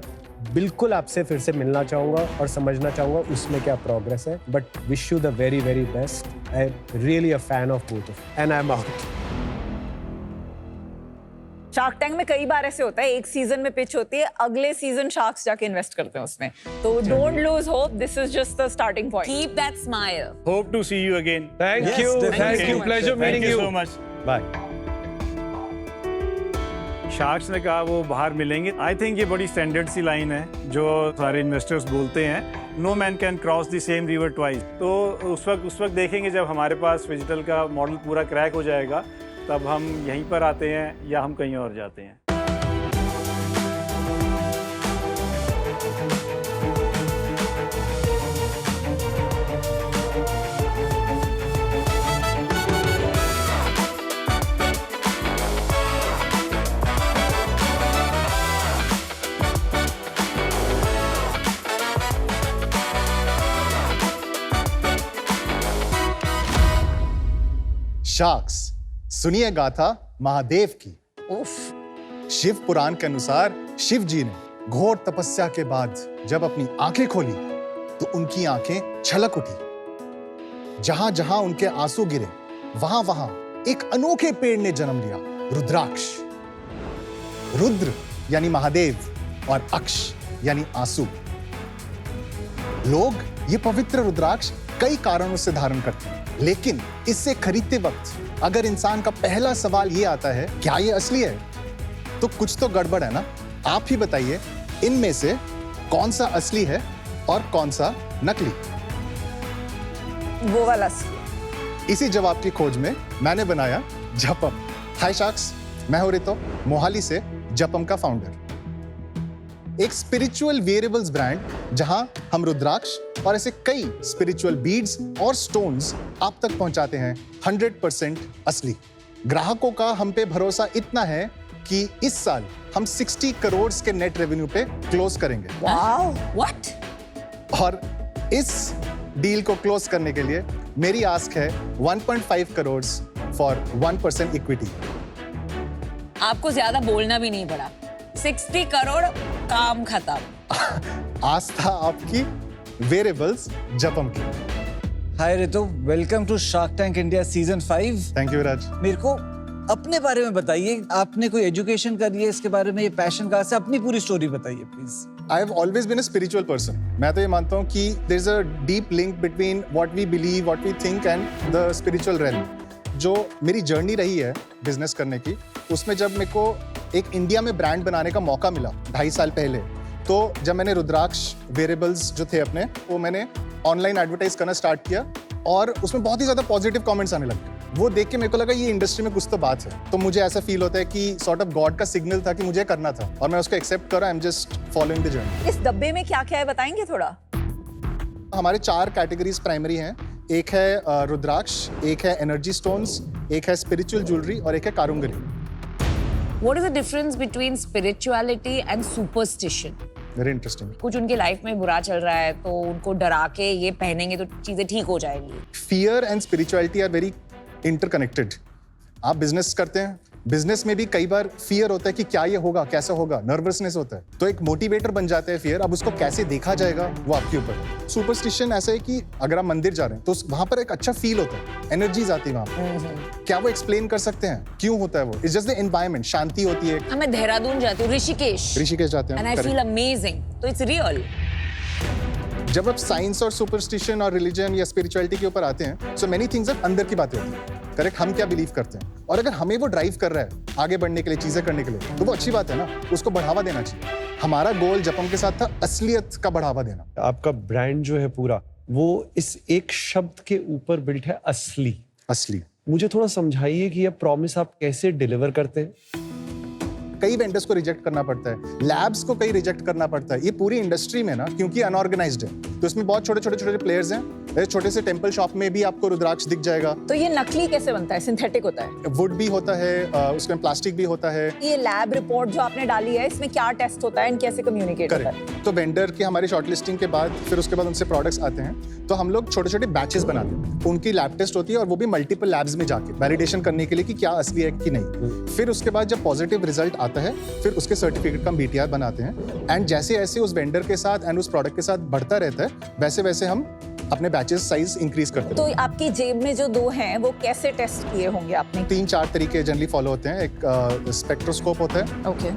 बिल्कुल आपसे फिर से मिलना चाहूँगा और समझना चाहूँगा उसमें क्या प्रोग्रेस है. But wish you the very very best. I am really a fan of both of and I am out. Shark tank में कई बार ऐसे होता है, एक सीजन में पिच होती है, अगले सीजन शार्क्स जाके इन्वेस्ट करते हैं उसमें. तो don't lose hope. This is just the starting point. Keep that smile. Hope to see you again. Thank you. Thank you. Pleasure meeting Thank you. you so much. Bye. Sharks ने कहा वो बाहर मिलेंगे. आई थिंक ये बड़ी स्टैंडर्ड सी लाइन है जो सारे इन्वेस्टर्स बोलते हैं. No man can cross the same river twice. तो उस वक्त देखेंगे जब हमारे पास डिजिटल का मॉडल पूरा क्रैक हो जाएगा, तब हम यहीं पर आते हैं या हम कहीं और जाते हैं. शार्क्स, सुनिए गाथा महादेव की. शिव पुराण के अनुसार शिव जी ने घोर तपस्या के बाद जब अपनी आंखें खोली तो उनकी आंखें छलक उठी. जहां जहां उनके आंसू गिरे वहां वहां एक अनोखे पेड़ ने जन्म लिया, रुद्राक्ष. रुद्र यानी महादेव और अक्ष यानी आंसू. लोग ये पवित्र रुद्राक्ष कई कारणों से धारण करते हैं, लेकिन इससे खरीदते वक्त अगर इंसान का पहला सवाल ये आता है क्या ये असली है, तो कुछ तो गड़बड़ है ना. आप ही बताइए इनमें से कौन सा असली है और कौन सा नकली. वो वाला. इसी जवाब की खोज में मैंने बनाया जपम. हाय शार्क्स, मैं हूं रितो, मोहाली से जपम का फाउंडर. एक स्पिरिचुअल वेरिएबल्स ब्रांड जहां हम रुद्राक्ष और ऐसे कई स्पिरिचुअल बीड्स और स्टोन्स आप तक पहुंचाते हैं 100% असली. ग्राहकों का हम पे भरोसा इतना है कि इस साल हम 60 करोड़ के नेट रेवेन्यू पे क्लोज करेंगे. Wow. What? और इस डील को क्लोज करने के लिए मेरी आस्क है 1.5 करोड़ for 1% equity. आपको ज्यादा बोलना भी नहीं पड़ा, 60 करोड़, काम खत्म। आस्था आपकी, वेरिएबल्स जपम की। Hi Ritu, welcome to Shark Tank India season 5। Thank you Raj. मेरे को अपने बारे में बताइए, आपने कोई एजुकेशन करी है इसके बारे में, ये पैशन कहाँ से, अपनी पूरी स्टोरी बताइए please. I have always been a spiritual person. मैं तो ये मानता हूँ कि there is a deep link between what we believe, what we think and the spiritual realm. जो मेरी जर्नी रही है बिजनेस करने की, उसमें जब मेरे को एक इंडिया में ब्रांड बनाने का मौका मिला 2.5 साल पहले, तो जब मैंने रुद्राक्ष वेरिएबल्स जो थे अपने, वो मैंने ऑनलाइन एडवर्टाइज करना स्टार्ट किया और उसमें बहुत ही ज़्यादा पॉजिटिव कमेंट्स आने लगे। वो देख के मेरे को लगा ये इंडस्ट्री में कुछ तो बात है। तो मुझे ऐसा फील होता है कि सॉर्ट ऑफ गॉड का सिग्नल था कि मुझे करना था और मैं उसको एक्सेप्ट कर रहा, I am just following the journey. इस डब्बे में क्या क्या है बताएंगे थोड़ा? हमारे 4 कैटेगरीज प्राइमरी हैं। एक है रुद्राक्ष, एक है एनर्जी स्टोन्स, एक है स्पिरिचुअल ज्वेलरी और एक है कारुंगरी। What is the difference between spirituality and superstition? Very interesting. कुछ उनके लाइफ में बुरा चल रहा है तो उनको डरा के ये पहनेंगे तो चीजें ठीक हो जाएंगी। Fear and spirituality are very interconnected. आप बिजनेस करते हैं, बिजनेस में भी कई बार फियर होता है कि क्या ये होगा, कैसा होगा, नर्वसनेस होता है, तो एक मोटिवेटर बन जाता है फियर। अब उसको कैसे देखा जाएगा वो आपके ऊपर है। सुपरस्टिशन ऐसा है कि अगर आप मंदिर जा रहे हैं तो वहां पर एक अच्छा फील होता है, एनर्जीज आती है वहां पर। क्या वो एक्सप्लेन कर सकते हैं क्यों होता है वो? इट्स जस्ट द एनवायरनमेंट, शांति होती है। मैं देहरादून जाती हूँ, ऋषिकेश जाते हैं and I feel amazing, तो इट्स रियल। जब आप साइंस और सुपरस्टिशन और रिलीजन या स्पिरिचुअलिटी के ऊपर आते हैं, सो मेनी थिंग्स अंदर की बातें होती हैं। करेक्ट, हम क्या बिलीव करते हैं और अगर हमें वो ड्राइव कर रहा है आगे बढ़ने के लिए, चीजें करने के लिए, तो वो अच्छी बात है ना, उसको बढ़ावा देना चाहिए। हमारा गोल जपम के साथ था असलियत का बढ़ावा देना। आपका ब्रांड जो है पूरा, वो इस एक शब्द के ऊपर बिल्ट है, असली। मुझे थोड़ा समझाइए कि ये प्रॉमिस आप कैसे डिलीवर करते हैं। कई वेंडर्स को रिजेक्ट करना पड़ता है, लैब्स को कई रिजेक्ट करना पड़ता है। ये पूरी इंडस्ट्री में ना, क्योंकि अनऑर्गेनाइज्ड है, तो इसमें बहुत छोटे प्लेयर्स हैं। छोटे से टेंपल शॉप में भी आपको रुद्राक्ष दिख जाएगा। तो ये नकली कैसे बनता है? सिंथेटिक होता है? वुड भी होता है, उसमें प्लास्टिक भी होता है। ये लैब रिपोर्ट जो आपने डाली है, इसमें क्या टेस्ट होता है एंड कैसे कम्युनिकेट होता है? तो वेंडर की हमारी शॉर्टलिस्टिंग के बाद फिर उसके बाद उनसे प्रोडक्ट्स आते हैं, तो हम लोग छोटे बैचेस बनाते हैं। उनकी लैब टेस्ट होती है और वो भी मल्टीपल लैब्स में जाके वैलिडेशन करने के लिए कि क्या असली है कि नहीं। फिर उसके बाद जब पॉजिटिव रिजल्ट आता है, फिर उसके सर्टिफिकेट का BTR बनाते हैं। एंड जैसे जैसे उस वेंडर के साथ एंड उस प्रोडक्ट के साथ बढ़ता रहता है, वैसे वैसे हम अपने बैचेस साइज इंक्रीज करते हैं। तो आपकी जेब में जो 2 हैं, वो कैसे टेस्ट किए होंगे आपने? 3-4 तरीके जनरली फॉलो होते हैं। एक स्पेक्ट्रोस्कोप होता है, ओके,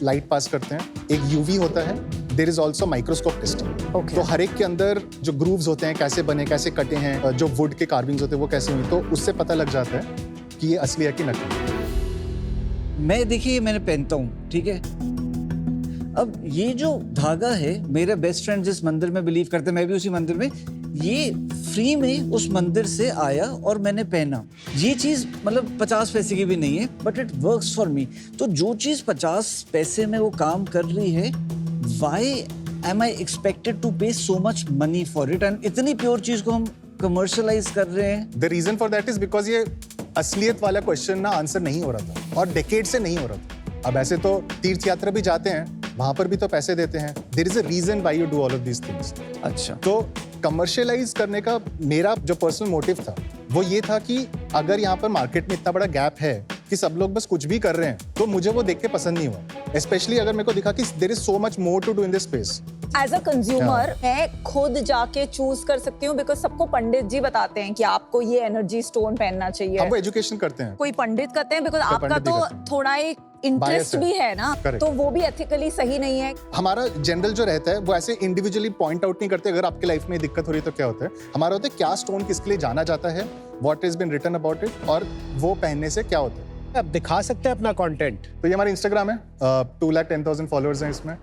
लाइट पास करते हैं। एक UV होता है, there is also microscope testing. Okay. तो हर एक के अंदर जो ग्रूव्स होते हैं, कैसे बने, कैसे कटे हैं, जो वुड के कार्विंग्स होते हैं वो कैसे हुई, तो उससे पता लग जाता है कि ये असली है कि नकली। मैं देखिए, मैंने पहनता हूँ, ठीक है। अब ये जो धागा है, मेरा बेस्ट फ्रेंड जिस मंदिर में बिलीव करते हैं, मैं भी उसी मंदिर में, ये फ्री में उस मंदिर से आया और मैंने पहना। ये चीज मतलब 50 पैसे की भी नहीं है, but it works for me. तो जो चीज 50 पैसे में वो काम कर रही है, why am I expected to pay so much money for it? And इतनी प्योर चीज को हम कमर्शियलाइज कर रहे हैं। The reason for that is because ये असलियत वाला क्वेश्चन ना आंसर नहीं हो रहा था और डेकेड से नहीं हो रहा था। अब ऐसे तो तीर्थ यात्रा भी जाते हैं, वहां पर भी तो पैसे देते हैं। There is a reason why you do all of these things. अच्छा, तो कमर्शियलाइज करने का मेरा जो पर्सनल मोटिव था वो ये था कि अगर यहाँ पर मार्केट में इतना बड़ा गैप है कि सब लोग बस कुछ भी कर रहे हैं, तो मुझे वो देख के पसंद नहीं हुआ। स्पेशली अगर मेरे को दिखा कि there is so much more to do in this space. As a consumer मैं खुद जाके चूज कर सकती हूँ, बिकॉज सबको पंडित जी बताते हैं कि आपको ये एनर्जी स्टोन पहनना चाहिए। हम वो एजुकेशन करते हैं, कोई पंडित करते हैं, बिकॉज आपका पंडित ही तो करते हैं। थोड़ा एक इंटरेस्ट Bias है। भी है ना, Correct। तो वो भी एथिकली सही नहीं है। हमारा जनरल जो रहता है वो ऐसे इंडिविजुअली पॉइंट आउट नहीं करते अगर आपके लाइफ में दिक्कत हो रही है तो क्या होता है। हमारा होता है क्या स्टोन किसके लिए जाना जाता है, what is been written about it, और वो पहनने से क्या होता है। आप दिखा सकते हैं अपना कंटेंट। तो ये हमारा इंस्टाग्राम है, 2,10,000 फॉलोअर्स हैं इसमें।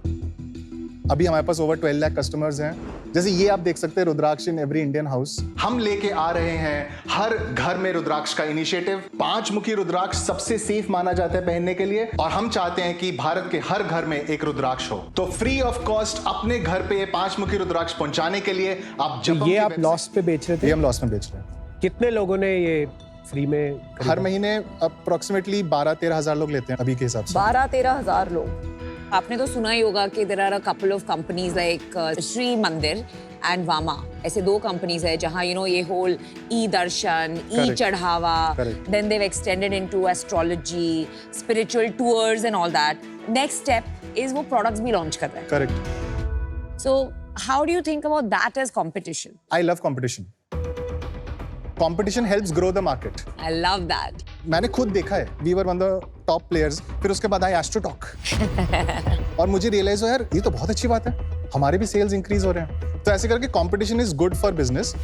अभी हमारे पास ओवर 12 लाख कस्टमर्स हैं। जैसे ये आप देख सकते हैं, रुद्राक्ष इन एवरी इंडियन हाउस। हम लेके आ रहे हैं हर घर में रुद्राक्ष का इनिशिएटिव। 5 मुखी रुद्राक्ष सबसे सेफ माना जाता है पहनने के लिए, और हम चाहते हैं कि भारत के हर घर में एक रुद्राक्ष हो। तो फ्री ऑफ कॉस्ट अपने घर पे 5 मुखी रुद्राक्ष पहुंचाने के लिए आप तो ये आप लॉस पे बेच रहे थे? ये हम लॉस में बेच रहे हैं। कितने लोगों ने ये फ्री में हर महीने अप्रोक्सीमेटली 12-13 हजार लोग लेते हैं अभी के हिसाब से। 12-13 हजार लोग। आपने तो सुना ही होगा कि there are a couple of companies like Sri Mandir and Vama, ऐसे 2 कंपनीज है जहां यू नो ये होल ई दर्शन, ई चढ़ावा, then they have extended into astrology, spiritual tours and all that. Next step is वो प्रोडक्ट्स भी लॉन्च कर रहे हैं. Correct. So how do you think about that as competition? I love competition. Competition helps grow the market. I love that. मैंने खुद देखा है, we were one the top players. फिर उसके बाद आई एस्ट्रोटॉक और मुझे रियलाइज हो यार ये तो बहुत अच्छी बात है, हमारे भी सेल्स इंक्रीज हो रहे हैं. तो ऐसे करके competition is good for business.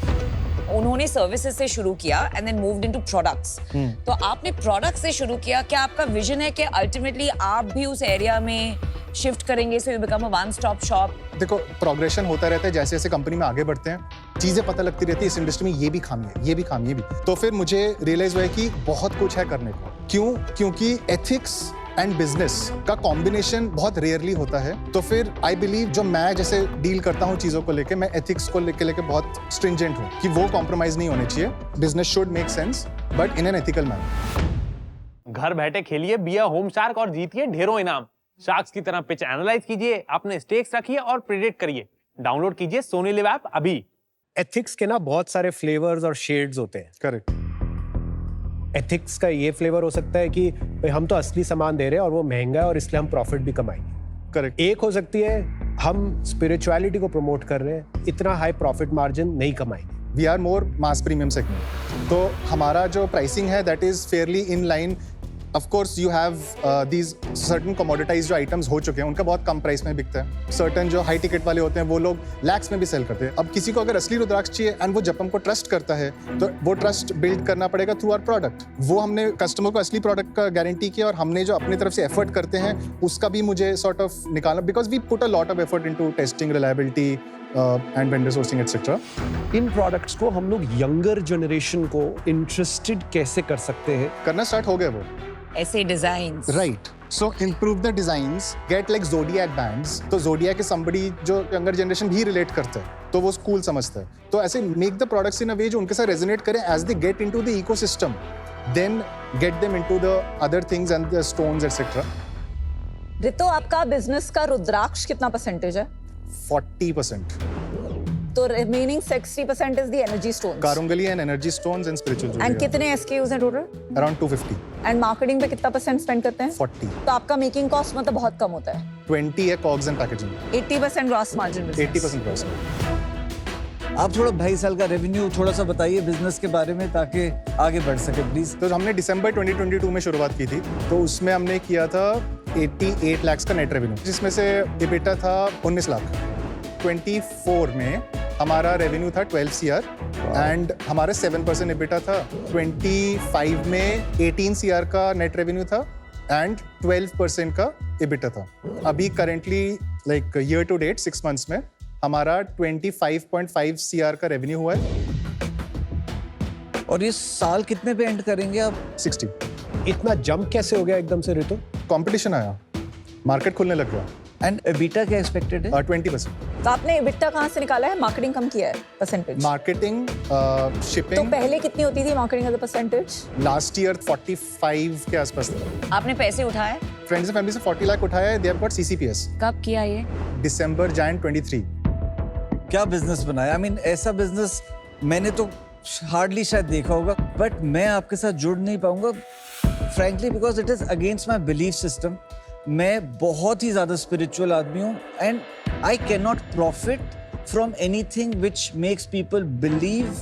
उन्होंने सर्विसेज से शुरू किया and then moved into products. तो आपने प्रोडक्ट से शुरू किया. क्या आपका विजन है कि अल्टीमेटली आप भी उस एरिया में शिफ्ट करेंगे, so you become a one stop shop? देखो प्रोग्रेशन होता रहता है, जैसे जैसे कंपनी में आगे बढ़ते हैं चीजें पता लगती रहती है, इस इंडस्ट्री में ये भी खामी है, ये भी खामी है, ये भी. तो फिर मुझे रियलाइज हुआ है कि बहुत कुछ है करने को. क्यों? क्योंकि एथिक्स एंड बिजनेस का कॉम्बिनेशन बहुत रेयरली होता है. तो फिर आई बिलीव जो मैं जैसे डील करता हूँ चीजों को लेके, मैं एथिक्स को लेके बहुत स्ट्रिंजेंट हूँ कि वो कॉम्प्रोमाइज नहीं होने चाहिए. Business should make sense but in an ethical manner. घर बैठे खेलिए बिया होम शार्क और जीतिए ढेरों इनाम. शार्क्स की तरह पिच एनालाइज कीजिए, अपने स्टेक्स रखिए और प्रेडिक्ट करिए. डाउनलोड कीजिए सोनी लिव ऐप अभी. एथिक्स के ना बहुत सारे फ्लेवर्स और शेड्स होते हैं. करेक्ट. एथिक्स का ये फ्लेवर हो सकता है कि भाई हम तो असली सामान दे रहे हैं और वो महंगा है और इसलिए हम प्रॉफिट भी कमाएंगे. करेक्ट. एक हो सकती है हम स्पिरिचुअलिटी को प्रमोट कर रहे हैं, इतना हाई प्रॉफिट मार्जिन नहीं कमाएंगे. We are more mass premium segment. तो हमारा जो प्राइसिंग है that is fairly in line. Of course you have these certain commoditize जो आइटम्स हो चुके हैं उनका बहुत कम प्राइस में बिकता है. सर्टन जो हाई टिकट वाले होते हैं वो लोग लैक्स में भी सेल करते हैं. अब किसी को अगर असली रुद्राक्ष चाहिए एंड वो जपम को ट्रस्ट करता है तो वो ट्रस्ट बिल्ड करना पड़ेगा थ्रू आवर प्रोडक्ट. वो हमने कस्टमर को असली प्रोडक्ट का गारंटी किया और हमने जो अपनी तरफ से एफर्ट करते हैं उसका भी मुझे सॉर्ट ऑफ निकालना, because we put a lot of effort into testing, reliability and vendor sourcing etcetera. इन प्रोडक्ट्स को हम लोग यंगर जनरेशन को इंटरेस्टेड कैसे कर सकते हैं? करना स्टार्ट हो गया वो. ऐसे designs. Right. So improve the designs, get like zodiac bands. तो ज़ोडिएक के somebody जो यंगर जनरेशन भी रिलेट करता है तो वो कूल समझता है. तो ऐसे make the products in a way जो उनके साथ रेजोनेट करे as they get into the ecosystem, then get them into the other things and the stones etcetera. Ritu, आपका बिजनेस का रुद्राक्ष कितना परसेंटेज है? 40%. तो remaining 60% is the energy stones. Karungali and energy stones and spiritual jewelry. And कितने SKUs हैं टोटल? Around 250. एंड मार्केटिंग पे कितना % स्पेंड करते हैं? 40. तो आपका मेकिंग कॉस्ट मतलब बहुत कम होता है. 20 है cogs and packaging. 80% gross margin. 80% gross. आप थोड़ा 2.5 साल का रेवेन्यू थोड़ा सा बताइए बिजनेस के बारे में ताकि आगे बढ़ सके प्लीज. तो हमने दिसंबर 2022 में शुरुआत की थी. तो उसमें हमने किया था 88 लाख का नेट रेवेन्यू, जिसमें से EBITDA था 19 लाख. 24 में हमारा रेवेन्यू था 12 CR एंड हमारा 7% EBITDA था. 25 में 18 CR का नेट रेवेन्यू था एंड 12% का EBITDA था. अभी currently like year to date 6 months में हमारा 25.5 CR का रेवेन्यू हुआ है. और ये साल कितने पे एंड करेंगे आप? 60. इतना जंप कैसे हो गया एकदम से रितो? कंपटीशन आया, मार्केट खुलने लग गया. एंड EBITDA क्या एक्सपेक्टेड है? 20%. तो आपने EBITDA कहाँ से निकाला है? मार्केटिंग कम किया है परसेंटेज? मार्केटिंग, तो शिपिंग. पहले कितनी होती थी मार्केटिंग का परसेंटेज? लास्ट ईयर 45 के आसपास था. आपने पैसे उठाए? फ्रेंड्स एंड फैमिली से 40 लाख उठाया है. They have got CCPS. कब किया ये? दिसंबर Jan 23. क्या बिजनेस बनाया? आई मीन ऐसा बिजनेस मैंने तो हार्डली शायद देखा होगा, बट मैं आपके साथ जुड़ नहीं पाऊंगा frankly because it is against my belief system. मैं बहुत ही ज्यादा स्पिरिचुअल आदमी हूँ and I can not profit from anything which makes people believe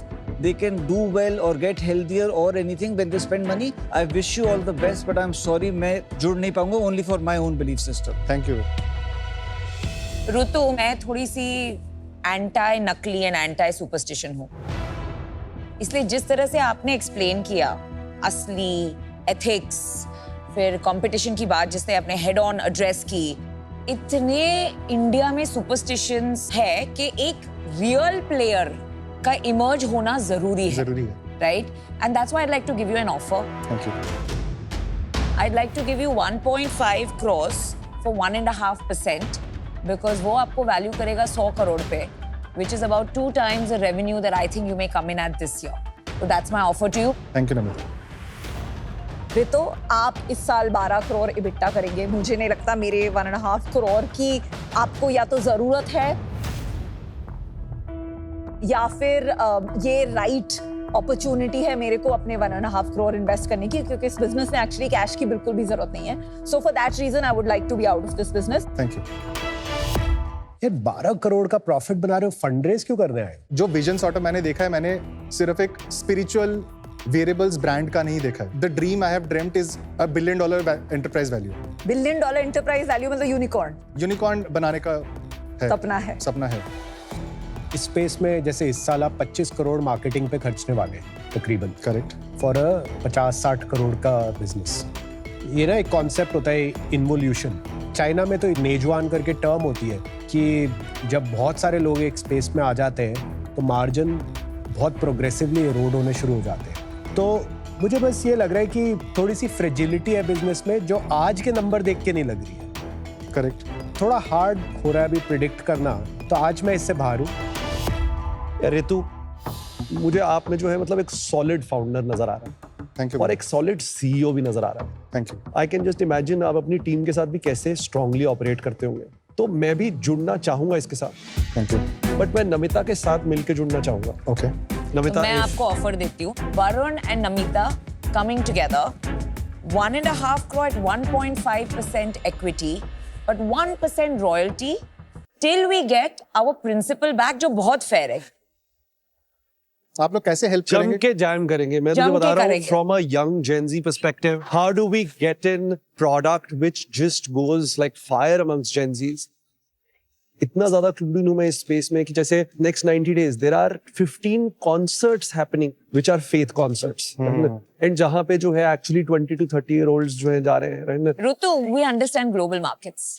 they can do well or get healthier or anything when they spend money. I wish you all the best, but I'm sorry मैं जुड़ नहीं पाऊंगा only for my own belief system. Thank you. ऋतु, मैं थोड़ी सी एंटी नकली एंड एंटी सुपरस्टिशन हूँ, इसलिए जिस तरह से आपने एक्सप्लेन किया असली एथिक्स, फिर कंपटीशन की बात जिसने अपने हेड ऑन एड्रेस की, इतने इंडिया में सुपरस्टिशंस है कि एक रियल प्लेयर का इमर्ज होना जरूरी है. Right? And that's why I'd like to give you an offer. Thank you. I'd like to give you 1.5 crores for 1.5% because वो आपको वैल्यू करेगा 100 करोड़ पे, which is about 2 times the revenue that I think you may come in at this year. So that's my offer to you. Thank you, Namita. तो आप इस साल 12 करोड़ इबिट्टा करेंगे। मुझे नहीं लगता मेरे 1.5 करोड़ की आपको या तो जरूरत है या फिर ये राइट अपॉर्चुनिटी है मेरे को अपने 1.5 करोड़ इन्वेस्ट करने की, क्योंकि इस बिजनेस में एक्चुअली कैश की बिल्कुल भी जरूरत नहीं है। So for that reason I would like to be out of this business. Thank you. यार 12 करोड़ का प्रॉफिट बना रहे हो, फंड रेज क्यों करने आए? जो विजन सॉर्ट ऑफ मैंने देखा है, मैंने सिर्फ एक स्पिरिचुअल वेरिएबल्स ब्रांड का नहीं देखा है। The dream I have dreamed is $1 billion enterprise value. $1 billion enterprise value मतलब यूनिकॉर्न बनाने का है, सपना है। इस स्पेस में जैसे इस साल आप 25 करोड़ मार्केटिंग पे खर्चने वाले हैं तकरीबन, करेक्ट, फॉर अ 50-60 करोड़ का बिजनेस। ये ना एक कॉन्सेप्ट होता है इन्वोल्यूशन। चाइना में तो नेजुआन करके टर्म होती है कि जब बहुत सारे लोग एक स्पेस में आ जाते हैं तो मार्जिन बहुत प्रोग्रेसिवली एरोड होने शुरू हो जाते हैं। तो मुझे बस ये लग रहा है कि थोड़ी सी फ्रेजिलिटी है बिजनेस में जो आज के नंबर देख के नहीं लग रही है। करेक्ट। थोड़ा हार्ड हो रहा है अभी प्रिडिक्ट करना, तो आज मैं इससे बाहर हूँ। रितु, मुझे आप में जो है मतलब एक सॉलिड फाउंडर नजर आ रहा है। Thank you. और एक सॉलिड सीईओ भी नजर आ रहा है। Thank you. I can just imagine आप अपनी टीम के साथ भी कैसे स्ट्रांगली ऑपरेट करते होंगे। तो मैं भी जुड़ना चाहूंगा इसके साथ। Thank you. बट मैं नमिता के साथ मिलकर जुड़ना चाहूंगा। ओके। नमिता, मैं आपको ऑफर देती हूँ, Varun and Namita coming together, 1.5 crore at 1.5% equity, but 1% royalty till we get our principal back, जो बहुत फेयर है। आप लोग कैसे हेल्प जम करेंगे? के जैम करेंगे। मैं तुझे बता रहा हूँ from a young Gen Z perspective, how do we get in product which just goes like fire amongst Gen Zs. इतना ज्यादा क्लूड हूं मैं इस स्पेस में कि जैसे next 90 days there are 15 concerts happening which are faith concerts, and जहां पे जो है एक्चुअली 20 to 30 year olds जो है जा रहे हैं, right? Rutu, we understand global markets.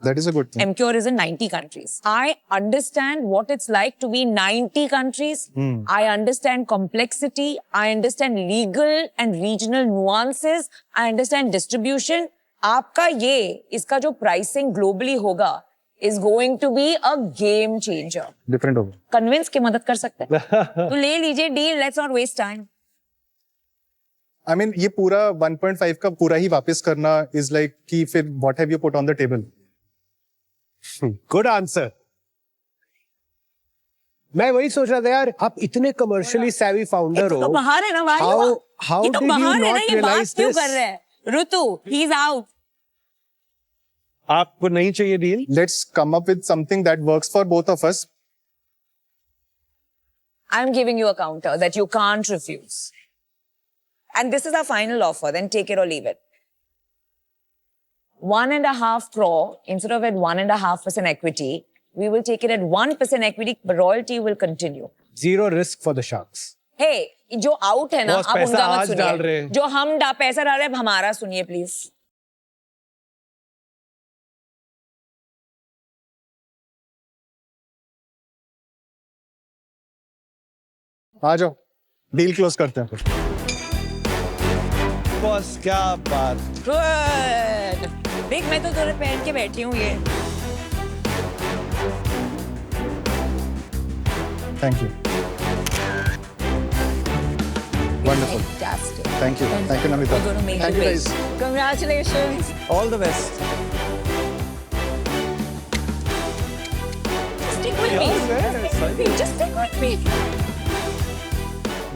That is a good thing. MCure is in 90 countries. I understand what it's like to be in 90 countries. I understand complexity. I understand legal and regional nuances. I understand distribution. आपका ये, इसका जो pricing globally होगा is going to be a game changer. Different होगा। Convince के मदद कर सकते हैं। तो ले लीजिए deal. Let's not waste time. I mean, ये पूरा 1.5 का पूरा ही वापस करना is like कि फिर what have you put on the table? Good answer. मैं वही सोच रहा था यार, आप इतने कमर्शियली savvy फाउंडर हो। तो बाहर है ना भाई, How ये तो did you बाहर है ना, not ये बात realize क्यों this? कर रहे हैं? Rutu, he's out. आपको नहीं चाहिए deal? Let's come up with something that works for both of us. I'm giving you a counter that you can't refuse. And this is our final offer, then take it or leave it. 1.5 crore instead of at 1.5% equity, we will take it at 1% equity, but royalty will continue. Zero risk for the sharks. Hey, जो out है ना, Boss, आप पैसा उनका मत आज डाल रहे सुनिए। हैं। जो हम पैसा डाल रहे हैं, हमारा सुनिए प्लीज। आ जाओ, डील क्लोज करते हैं फिर। बॉस क्या बात। Good. देख, मैं तो तुझे पहन के बैठी हूँ ये। Thank you. Wonderful. Fantastic. Thank you. Thank you, Namita. We're going to make Thank it you, big. guys. Congratulations. All the best. Stick with me. Just stick with me.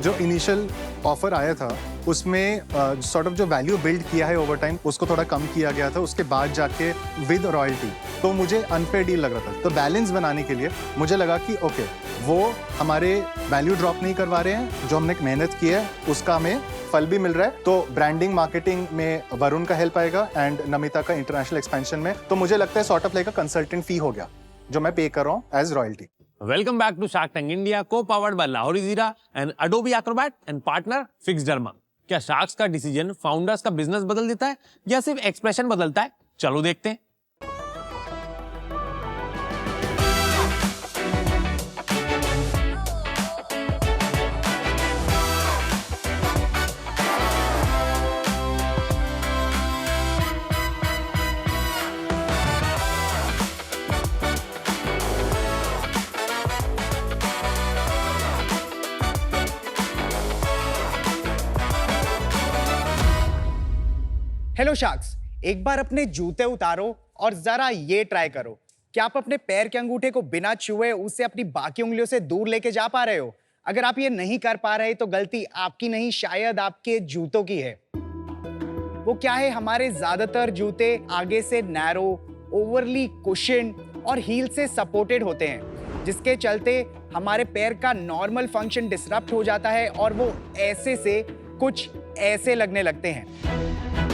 जो इनिशियल ऑफर आया था उसमें सॉर्ट ऑफ जो वैल्यू बिल्ड किया है ओवर टाइम उसको थोड़ा कम किया गया था, उसके बाद जाके विद रॉयल्टी, तो मुझे अनफेयर डील लग रहा था। तो बैलेंस बनाने के लिए मुझे लगा कि ओके, वो हमारे वैल्यू ड्रॉप नहीं करवा रहे हैं, जो हमने मेहनत की है उसका हमें फल भी मिल रहा है। तो ब्रांडिंग मार्केटिंग में वरुण का हेल्प आएगा एंड नमिता का इंटरनेशनल एक्सपेंशन में। तो मुझे लगता है sort of like a consultant fee हो गया जो मैं पे कर रहा हूँ as royalty. Welcome back to Shark Tank India, co powered by Lahori Zeera and Adobe Acrobat and partner Fixderma. क्या शार्क्स का डिसीजन फाउंडर्स का बिजनेस बदल देता है या सिर्फ एक्सप्रेशन बदलता है? चलो देखते हैं। हेलो शार्क्स, एक बार अपने जूते उतारो और जरा ये ट्राई करो। क्या आप अपने पैर के अंगूठे को बिना छुए उसे अपनी बाकी उंगलियों से दूर लेके जा पा रहे हो? अगर आप ये नहीं कर पा रहे तो गलती आपकी नहीं, शायद आपके जूतों की है। वो क्या है, हमारे ज्यादातर जूते आगे से नैरो, ओवरली कुशन्ड और हील से सपोर्टेड होते हैं, जिसके चलते हमारे पैर का नॉर्मल फंक्शन डिसरप्ट हो जाता है और वो ऐसे से कुछ ऐसे लगने लगते हैं।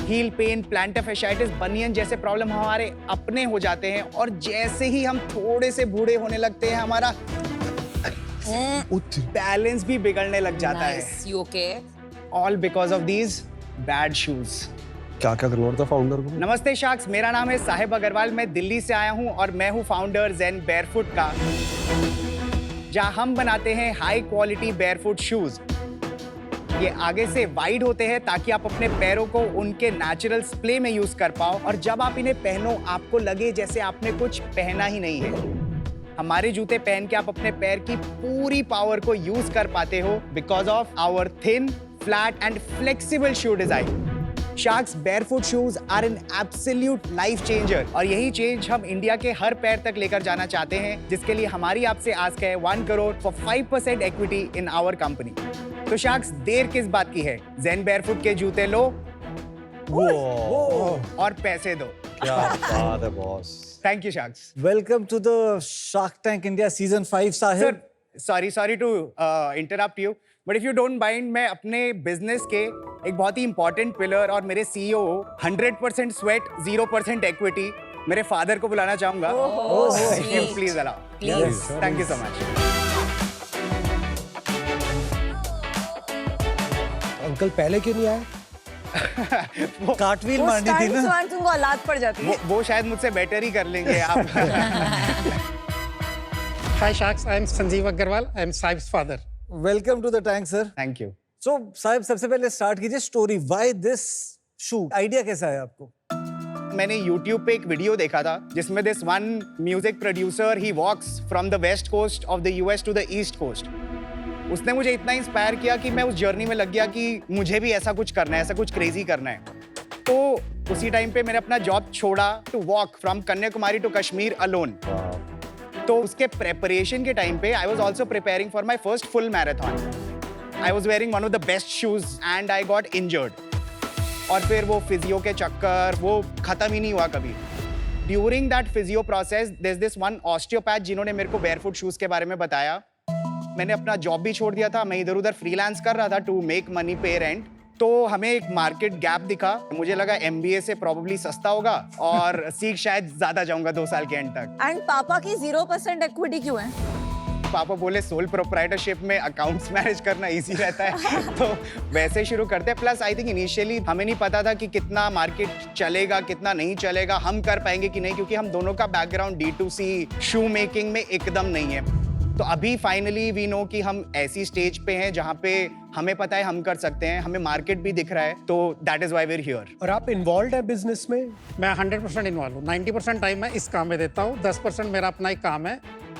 हील पेन, प्लांटर फैशाइटिस, बनियन जैसे प्रॉब्लम हमारे अपने हो जाते हैं और जैसे ही हम थोड़े से बूढ़े होने लगते हैं हमारा बैलेंस भी बिगड़ने लग जाता है। You okay? All because of these bad shoes. क्या क्या करना था फाउंडर को? नमस्ते शार्क्स, मेरा नाम है साहिब अग्रवाल, मैं दिल्ली से आया हूं और मैं हूं फाउंडर ज़ेन बेयरफुट का, जहां हम बनाते हैं हाई क्वालिटी बेयरफुट शूज। ये आगे से वाइड होते हैं ताकि आप अपने पैरों को उनके नेचुरल स्प्ले में यूज कर पाओ और जब आप इन्हें पहनो आपको लगे जैसे आपने कुछ पहना ही नहीं है। हमारे जूते पहन के आप अपने पैर की पूरी पावर को यूज कर पाते हो because of our thin, flat and flexible shoe design. Sharks barefoot shoes are an absolute life changer और यही चेंज हम इंडिया के हर पैर तक लेकर जाना चाहते हैं, जिसके लिए हमारी आपसे आस्क है 1 crore for 5% equity in our company. तो शार्क्स, देर किस बात की है? ज़ेन बेयरफुट के जूते लो और पैसे दो। क्या बात है boss. Thank you sharks. Welcome to the Shark Tank India Season 5, Sahib. Sir, sorry to interrupt you, but if you don't mind, मैं अपने बिजनेस के एक बहुत ही इंपॉर्टेंट पिलर और मेरे सीईओ 100% स्वेट 0% इक्विटी मेरे फादर को बुलाना चाहूंगा। Please allow. Please. Thank you so much. Uncle पहले क्यों नहीं आए? कार्टव्हील मारनी थी ना। तुमको औलाद पड़ जाती है। वो शायद मुझसे बेटर ही कर लेंगे आप। Hi Sharks, I am Sanjeev Agarwal. I am Saib's father. Welcome to the tank, sir. Thank you. So, Sahib सबसे पहले स्टार्ट कीजिए story. Why this shoe? Idea कैसा है आपको? मैंने YouTube पे एक वीडियो देखा था जिसमें this one music producer he walks from the west coast of the US to the east coast. उसने मुझे इतना इंस्पायर किया कि मैं उस जर्नी में लग गया कि मुझे भी ऐसा कुछ करना है, ऐसा कुछ क्रेजी करना है। तो उसी टाइम पे मैंने अपना जॉब छोड़ा to walk from Kanyakumari to Kashmir alone. तो उसके प्रेपरेशन के टाइम पे I was also preparing for my first full marathon. I was wearing one of the best shoes and I got injured. और फिर वो फिजियो के चक्कर वो खत्म ही नहीं हुआ कभी। During that physio process there is this one osteopath जिन्होंने मेरे को बेयरफुट शूज के बारे में बताया। मैंने अपना जॉब भी छोड़ दिया था, मैं इधर उधर फ्रीलांस कर रहा था टू मेक मनी, पे रेंट। तो हमें एक मार्केट गैप दिखा, मुझे लगा MBA से प्रोबेबली सस्ता होगा और सीख शायद ज्यादा जाऊंगा 2 साल के एंड तक। एंड पापा की 0% इक्विटी क्यों है? पापा बोले सोल प्रोप्राइटरशिप में अकाउंट्स मैनेज करना इजी रहता है तो वैसे ही शुरू करते हैं। प्लस आई थिंक इनिशियली हमें नहीं पता था कि कितना मार्केट चलेगा, कितना नहीं चलेगा, हम कर पाएंगे कि नहीं, क्योंकि हम दोनों का बैकग्राउंड D2C शू मेकिंग में एकदम नहीं है। तो अभी फाइनली वी नो कि हम ऐसी स्टेज पे हैं जहाँ पे हमें पता है हम कर सकते हैं, हमें मार्केट भी दिख रहा है, तो that is why we are here. और आप इन्वॉल्व है बिजनेस में? मैं 100% इन्वॉल्व हूँ। 90% टाइम मैं इस काम में देता हूँ, 10% मेरा अपना ही काम है।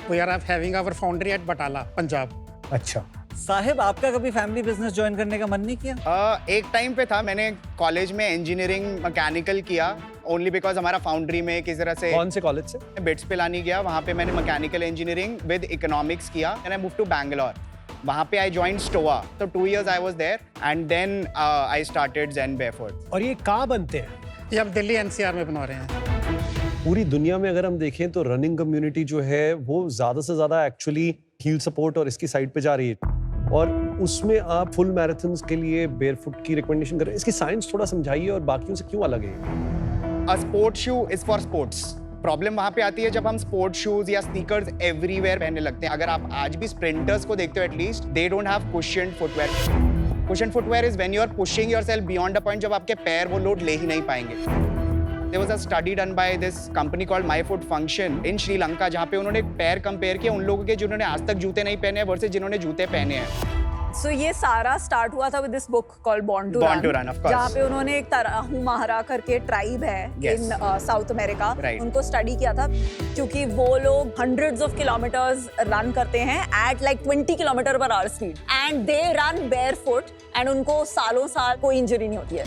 We are having our foundry at Batala, Punjab. अच्छा साहिब, आपका कभी फैमिली बिजनेस ज्वाइन करने का मन नहीं किया? एक टाइम पे था, मैंने कॉलेज में इंजीनियरिंग मैकेनिकल किया ओनली बिकॉज हमारा फाउंड्री में किस तरह से। कौन से कॉलेज से? बिट्स पिलानी गया, वहाँ पे मैंने मैकेनिकल इंजीनियरिंग विद इकोनॉमिक्स किया and I move to Bangalore. वहाँ पे आई जॉइन स्टोआ, तो 2 years I was there and then I started Zen Barefoot. और ये कहाँ बनते हैं? ये हम दिल्ली NCR में बना रहे हैं। पूरी दुनिया में अगर हम देखें तो रनिंग कम्युनिटी जो है वो ज्यादा से ज्यादा एक्चुअली हील सपोर्ट और इसकी साइड पे जा रही है, और उसमें आप फुल मैराथन्स के लिए बेयरफुट की रिकमेंडेशन कर रहे हैं। इसकी साइंस थोड़ा समझाइए और बाकियों से क्यों अलग है? A sport shoe is for sports. Problem वहां पे आती है जब हम स्पोर्ट शूज या स्नीकर्स एवरीवेयर पहनने लगते हैं। अगर आप आज भी स्प्रिंटर्स को देखते हो, at least they don't have cushioned footwear. Cushioned footwear is when you are pushing yourself beyond a point जब आपके पैर वो लोड ले ही नहीं पाएंगे। There was a study done by this company called My Foot Function in Sri Lanka, जहाँ पे उन्होंने पैर कंपेयर किया उन लोगों के जिन्होंने आज तक जूते नहीं पहने हैं वर्सेस जिन्होंने जूते पहने हैं। So ये सारा स्टार्ट हुआ था with this book called Born to Run, of course. जहाँ पे उन्होंने एक तराहूमारा करके ट्राइब है इन साउथ अमेरिका, उनको स्टडी किया था क्योंकि वो लोग hundreds of kilometers रन करते हैं at like 20 km/h speed and they run barefoot and उनको सालों साल कोई इंजरी नहीं होती है।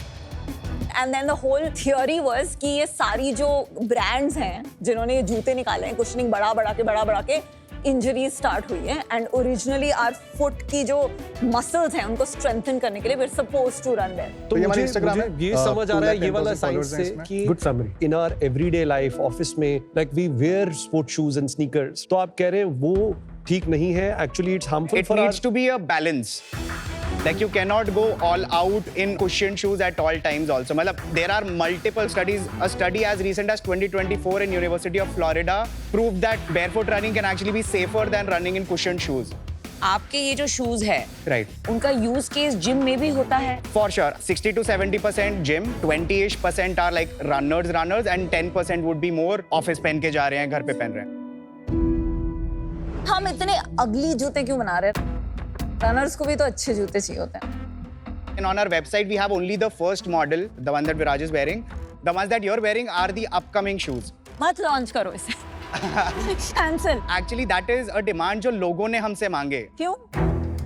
And then the whole theory was कि ये सारी जो ब्रांड्स हैं जिन्होंने ये जूते निकाले हैं कुशनिंग बड़ा के इंजरीज स्टार्ट हुई है एंड ओरिजिनली आवर फुट की जो मसल्स हैं उनको स्ट्रेंथन करने के लिए we are supposed to run there. तो ये हमारे मुझे Instagram है, ये समझ आ रहा है ये वाला 210,000 साइंस से followers हैं कि Good summary. In our everyday life office में like we wear sport shoes and sneakers, तो आप कह रहे हैं वो ठीक नहीं है, actually it's harmful It for needs to be a balance. Like you cannot go all out in cushioned shoes at all times also. मतलब there are multiple studies. A study as recent as 2024 in University of Florida proved that barefoot running can actually be safer than running in cushioned shoes. आपके ये जो शूज है Right. उनका यूज केस जिम में भी होता है? For sure. 60 to 70% gym, 20-ish% are like runners and 10% would be more office पहन के जा रहे हैं, घर पे पहन रहे हैं. हम इतने अगली जूते क्यों बना रहे हैं? रनर्स को भी तो अच्छे जूते चाहिए होते हैं। And on our website, we have only the first model, the one that Viraj is wearing. The ones that you're wearing are the upcoming shoes. मत लॉन्च करो इसे। Cancel. Actually, that is a demand जो लोगों ने हमसे मांगे। क्यों?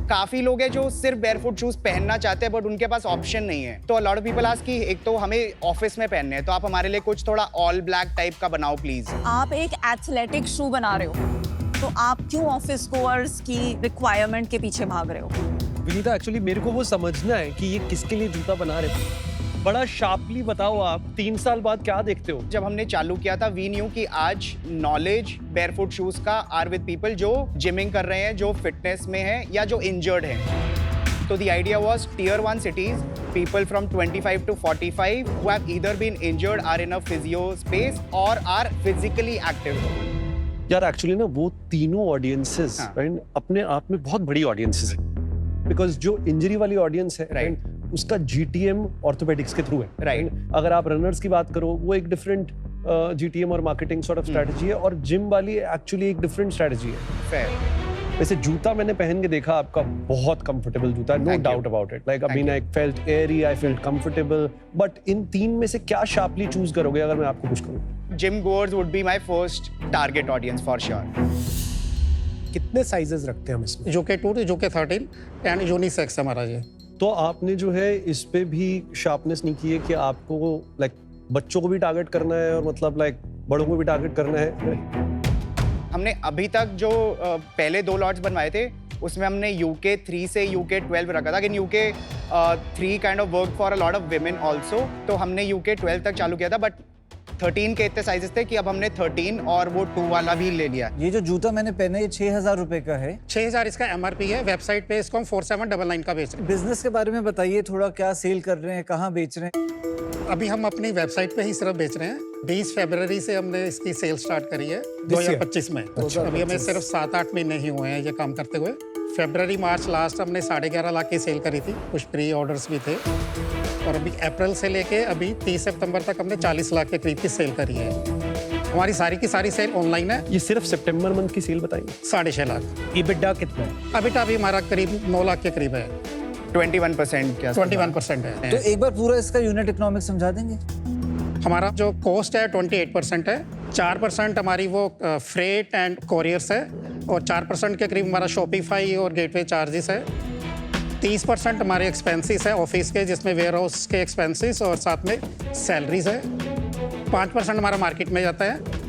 काफी लोग हैं जो सिर्फ barefoot shoes पहनना चाहते हैं, but उनके पास ऑप्शन नहीं है। तो a lot of people ask कि एक तो हमें ऑफिस में पहनने हैं, तो आप हमारे लिए कुछ थोड़ा all black टाइप का बनाओ प्लीज। आप एक एथलेटिक शू बना रहे हो तो आप क्यों ऑफिस गोअर्स की रिक्वायरमेंट के पीछे भाग रहे हो? विनीता, एक्चुअली मेरे को वो समझना है कि ये किसके लिए जूता बना रहे थे। बड़ा शार्पली बताओ, आप 3 साल बाद क्या देखते हो? जब हमने चालू किया था वी न्यू कि आज नॉलेज barefoot शूज का आर विद पीपल जो जिमिंग कर रहे हैं, जो फिटनेस में है या जो इंजर्ड हैं। तो the idea was tier 1 cities, people from 25 to 45 who have either been injured, are in a physio space or are physically active. यार एक्चुअली ना वो तीनों ऑडियंसेस अपने आप में बहुत बड़ी ऑडियंसेस है, बिकॉज जो इंजरी वाली ऑडियंस है Right. उसका जीटीएम ऑर्थोपेडिक्स के थ्रू है। Right. अगर आप रनर्स की बात करो वो एक डिफरेंट जीटीएम और मार्केटिंग सॉर्ट ऑफ स्ट्रेटजी है, और जिम वाली एक्चुअली एक डिफरेंट स्ट्रेटजी है। Fair. वैसे जूता मैंने पहन के देखा आपका, बहुत कंफर्टेबल जूता है, no Thank you. Doubt about it. Like अभी Thank ना एक felt airy, I felt comfortable, but in 3 में से क्या शार्पली चूज करोगे अगर मैं आपको कुछ कहूं? Gym goers would be my first target audience for sure. कितने साइजेस रखते हैं हम इसमें? UK 2 to UK 13 and unisex हमारा ये। तो आपने जो है इस पे भी शार्पनेस नहीं की है कि आपको लाइक बच्चों को भी टारगेट करना है और मतलब लाइक बड़ों को भी टारगेट करना है? हमने अभी तक जो पहले 2 लॉट्स बनवाए थे उसमें हमने यूके 3 से यूके 12 रखा था, लेकिन UK 3 kind of work for a lot of women also, तो हमने यूके 12 तक चालू किया था, बट 13 के इतने साइजेस थे कि अब हमने 13 और वो 2 वाला भी ले लिया। ये जो जूता मैंने पहना है ये 6,000 रुपए का है। 6,000 इसका MRP है। वेबसाइट पे इसको हम 4799 का बेच रहे बिजनेस के बारे में बताइए थोड़ा, क्या सेल कर रहे हैं, कहाँ बेच रहे हैं? हैं। अभी हम अपनी वेबसाइट पे ही सिर्फ बेच रहे हैं। 20 फरवरी से हमने इसकी सेल स्टार्ट करी है 2025 में। अभी हमें सिर्फ 7-8 महीने ही हुए हैं ये काम करते हुए। फरवरी मार्च लास्ट हमने 11.5 लाख की सेल करी थी, कुछ प्री ऑर्डर्स भी थे, और अभी अप्रैल से लेके अभी 30 सितंबर तक हमने 40 लाख के करीब की सेल करी है। हमारी सारी की सारी सेल ऑनलाइन है। ये सिर्फ सितंबर मंथ की सेल बताइए। 6.5 लाख। EBITDA कितना है? EBITDA भी हमारा करीब 9 लाख के करीब है। 21% क्या? 21% है। तो एक बार पूरा इसका यूनिट इकोनॉमिक्स समझा देंगे? हमारा जो कॉस्ट है 28% है। 4% हमारी वो फ्रेट एंड कोरियर्स है, और 4% के करीब हमारा शॉपिफाई और गेटवे चार्जेस है। 30% हमारे एक्सपेंसेस है ऑफिस के, जिसमें वेयर हाउस के एक्सपेंसेस और साथ में सैलरीज है। 5% हमारा मार्केट में जाता है,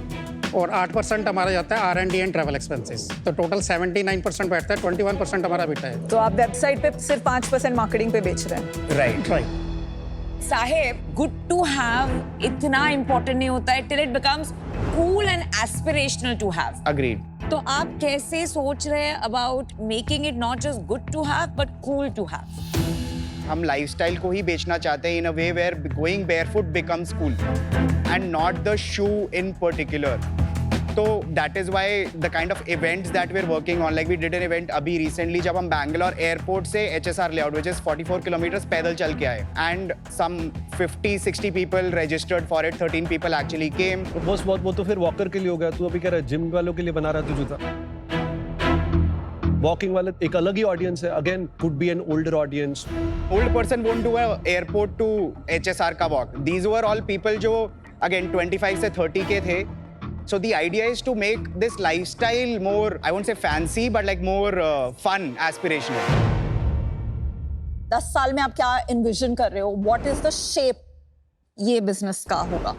और 8% हमारा जाता है R&D एंड ट्रैवल एक्सपेंसेस। तो टोटल 79% बैठता है, 21% हमारा बिटा है। तो आप वेबसाइट पे सिर्फ 5% मार्केटिंग पे बेच रहे हैं? राइट। साहेब, गुड टू हैव इतना इम्पोर्टेंट नहीं होता है till it becomes cool and aspirational to have. Agreed. तो आप कैसे सोच रहे हैं about making it not just good to have but cool to have? हम लाइफस्टाइल को ही बेचना चाहते हैं in a way where going barefoot becomes cool and not the shoe in particular. तो that is why the kind of events that we are working on, like we did an event अभी रिसेंटली जब हम बैंगलोर एयरपोर्ट से HSR layout which is 44 kilometres पैदल चल के आए, एंड some 50-60 people registered for it, 13 people actually केम। बस बहुत वो तो फिर वॉकर के लिए हो गया। तू अभी कह रहा है जिम वालों के लिए बना रहा है तू जूता। वॉकिंग वाले एक अलग ही ऑडियंस है, again could be an older audience. Old person won't do a airport to HSR का walk. These were all people जो अगेन 25 से 30 के थे। So the idea is to make this lifestyle more, I won't say fancy, but like more fun, aspirational. 10 साल में आप क्या envision कर रहे हो? What is the shape ये बिजनेस का होगा?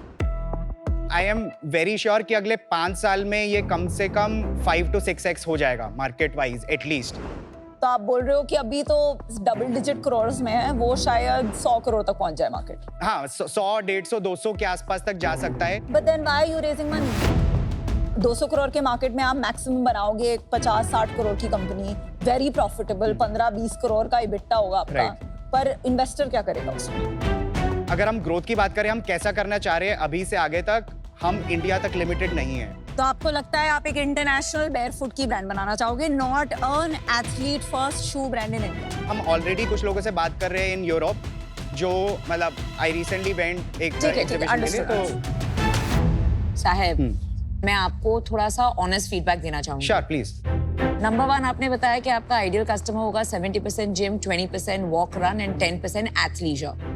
आई एम वेरी श्योर कि अगले 5 साल में ये कम से कम 5 to 6x हो जाएगा मार्केट वाइज एटलीस्ट। तो आप बोल रहे हो कि अभी तो डबल डिजिट करोड़ में है, वो शायद 100 करोड़ तक पहुंच जाए मार्केट। हाँ, 100, 150, 200 के आसपास तक जा सकता है। But then why you raising money? 200 crore के मार्केट में आप मैक्सिमम बनाओगे 50-60 करोड़ की कंपनी, वेरी प्रॉफिटेबल, 15-20 करोड़ का EBITDA होगा आपका, पर इन्वेस्टर क्या करेगा उसमें? अगर हम ग्रोथ की बात करें, हम कैसा करना चाह रहे हैं अभी से आगे तक, हम इंडिया तक लिमिटेड नहीं है। तो आपको लगता है आप एक इंटरनेशनल बेयरफुट की ब्रांड बनाना चाहोगे, not an athlete first shoe brand in India? हम ऑलरेडी कुछ लोगों से बात कर रहे हैं इन यूरोप, जो मतलब आई रिसेंटली वेंट एक एग्जीबिशन के लिए। तो साहब, मैं आपको थोड़ा सा ऑनेस्ट फीडबैक देना चाहूंगी। Sure, please. नंबर 1, आपने बताया कि आपका आइडियल कस्टमर होगा 70% gym, 20% walk run and 10% athleisure.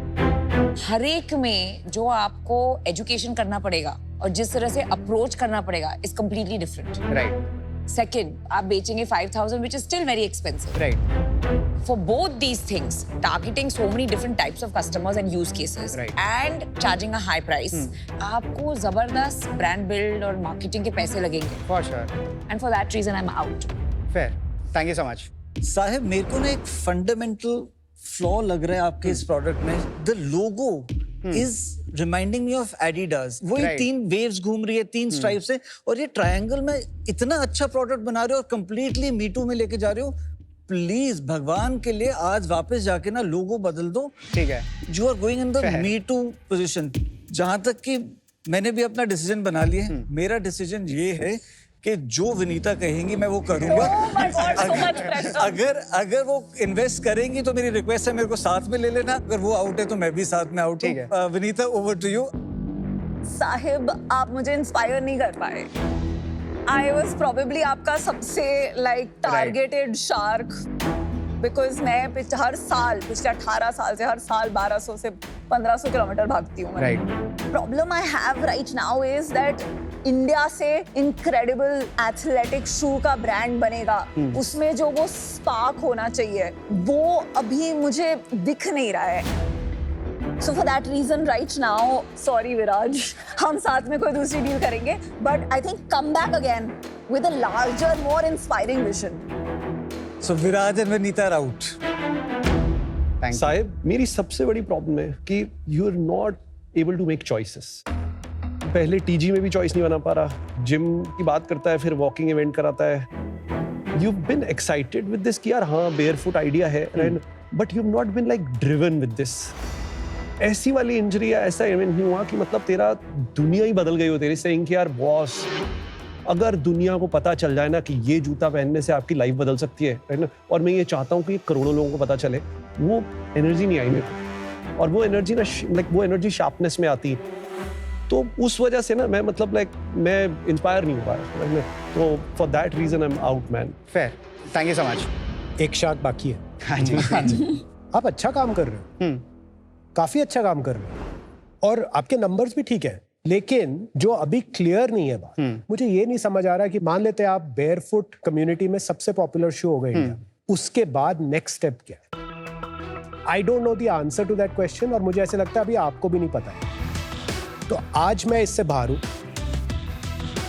हर एक में जो आपको एजुकेशन करना पड़ेगा और जिस तरह से अप्रोच करना पड़ेगा is completely different. Right. Second, आप बेचेंगे 5,000 which is still very expensive. Right. For both these things, targeting so many different types of customers and use cases, Right. and charging a high price, आपको जबरदस्त brand build और marketing के पैसे लगेंगे। For sure. And for that reason, I'm out. Fair. Thank you so much. साहब, मेरे को ना एक फंडामेंटल फ्लॉ लग रहा है आपके इस प्रोडक्ट में। The logo is reminding me of Adidas. वही Right. 3 वेव्स घूम रही है, 3 स्ट्राइप्स है, और ये ट्रायंगल में इतना अच्छा प्रोडक्ट बना रहे हो और कंप्लीटली मी टू में लेके जा रहे हो। प्लीज भगवान के लिए आज वापस जाके ना लोगो बदल दो। ठीक है। You are going in the me too position. जहां तक कि मैंने भी अपना डिसीजन बना लिया है। मेरा डिसीजन ये है कि जो विनीता कहेंगी मैं वो करूंगा। अगर वो इन्वेस्ट करेंगी तो मेरी रिक्वेस्ट है मेरे को साथ में ले लेना। अगर वो आउट है तो मैं भी साथ में आउट हूँ। Vinita, over to you. Sahib, आप मुझे इंस्पायर नहीं कर पाए। आई वॉज प्रोबेबली आपका सबसे टारगेटेड शार्क, बिकॉज मैं हर साल पिछले 18 साल से हर साल 1200 से 1500 किलोमीटर भागती हूँ। Problem I have right now is that India से इनक्रेडिबल एथलेटिक शू का ब्रांड बनेगा, उसमें जो वो स्पार्क होना चाहिए वो अभी मुझे दिख नहीं रहा है। So for that reason right now, sorry Viraj, हम साथ में कोई दूसरी डील करेंगे, but I think come back again with a larger, more inspiring vision. So Viraj and Vinita are out. Sahib, मेरी सबसे बड़ी प्रॉब्लम है कि you are not able to make choices. पहले टीजी में भी चॉइस नहीं बना पा रहा, जिम की बात करता है, फिर वॉकिंग इवेंट कराता है। You been excited with this कि यार हाँ बेयरफुट आइडिया है, but you not been like driven with this. ऐसी वाली इंजरी या ऐसा इवेंट नहीं हुआ कि मतलब तेरा दुनिया ही बदल गई हो तेरी, सेइंग कि यार बॉस, अगर दुनिया को पता चल जाए ना कि ये जूता पहनने से आपकी लाइफ बदल सकती है ना, और मैं ये चाहता हूँ कि करोड़ों लोगों को पता चले, वो एनर्जी नहीं आई मेरे को। और वो एनर्जी ना वो एनर्जी शार्पनेस में आती, तो उस वजह से ना मैं मतलब मैं इंस्पायर नहीं हो पाया। तो for that reason I am out man. Fair, thank you so much. एक शार्क बाकी है। हाँ जी। आप अच्छा काम कर रहे हो, काफी अच्छा काम कर रहे हो, और आपके नंबर्स भी ठीक है, लेकिन जो अभी क्लियर नहीं है बात, मुझे ये नहीं समझ आ रहा कि मान लेते हैं आप बेयरफुट कम्युनिटी में सबसे पॉपुलर शू हो गए इंडिया, उसके बाद नेक्स्ट स्टेप क्या है? I don't know the answer to that question, और मुझे ऐसे लगता है अभी आपको भी नहीं पता है। तो आज मैं इससे बाहर हूं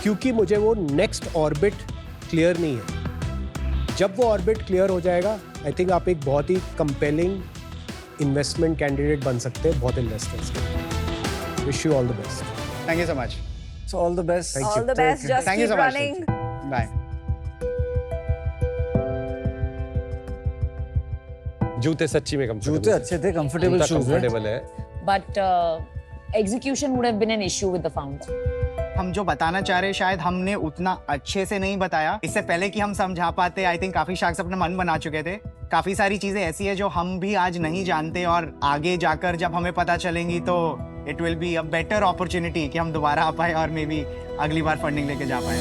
क्योंकि मुझे वो नेक्स्ट ऑर्बिट क्लियर नहीं है। जब वो ऑर्बिट क्लियर हो जाएगा, आई थिंक आप एक बहुत ही कंपेलिंग इन्वेस्टमेंट कैंडिडेट बन सकते हैं बहुत इन्वेस्टर्स के। Wish you all the best. Thank you so much. So all the best. All the best. Just Thank you keep so much. running. Bye. जूते सच्ची में comfortable जूते अच्छे थे, कंफर्टेबल जूता शूज है। comfortable है। But execution would have been an issue with the founder. हम जो बताना चाह रहे शायद हमने उतना अच्छे से नहीं बताया। इससे पहले कि हम समझा पाते, आई थिंक काफी शार्क्स अपना मन बना चुके थे। काफी सारी चीजें ऐसी है जो हम भी आज नहीं जानते, और आगे जाकर जब हमें पता चलेंगी तो it will be a better opportunity कि हम दोबारा आ पाए और मे बी अगली बार फंडिंग लेके जा पाए।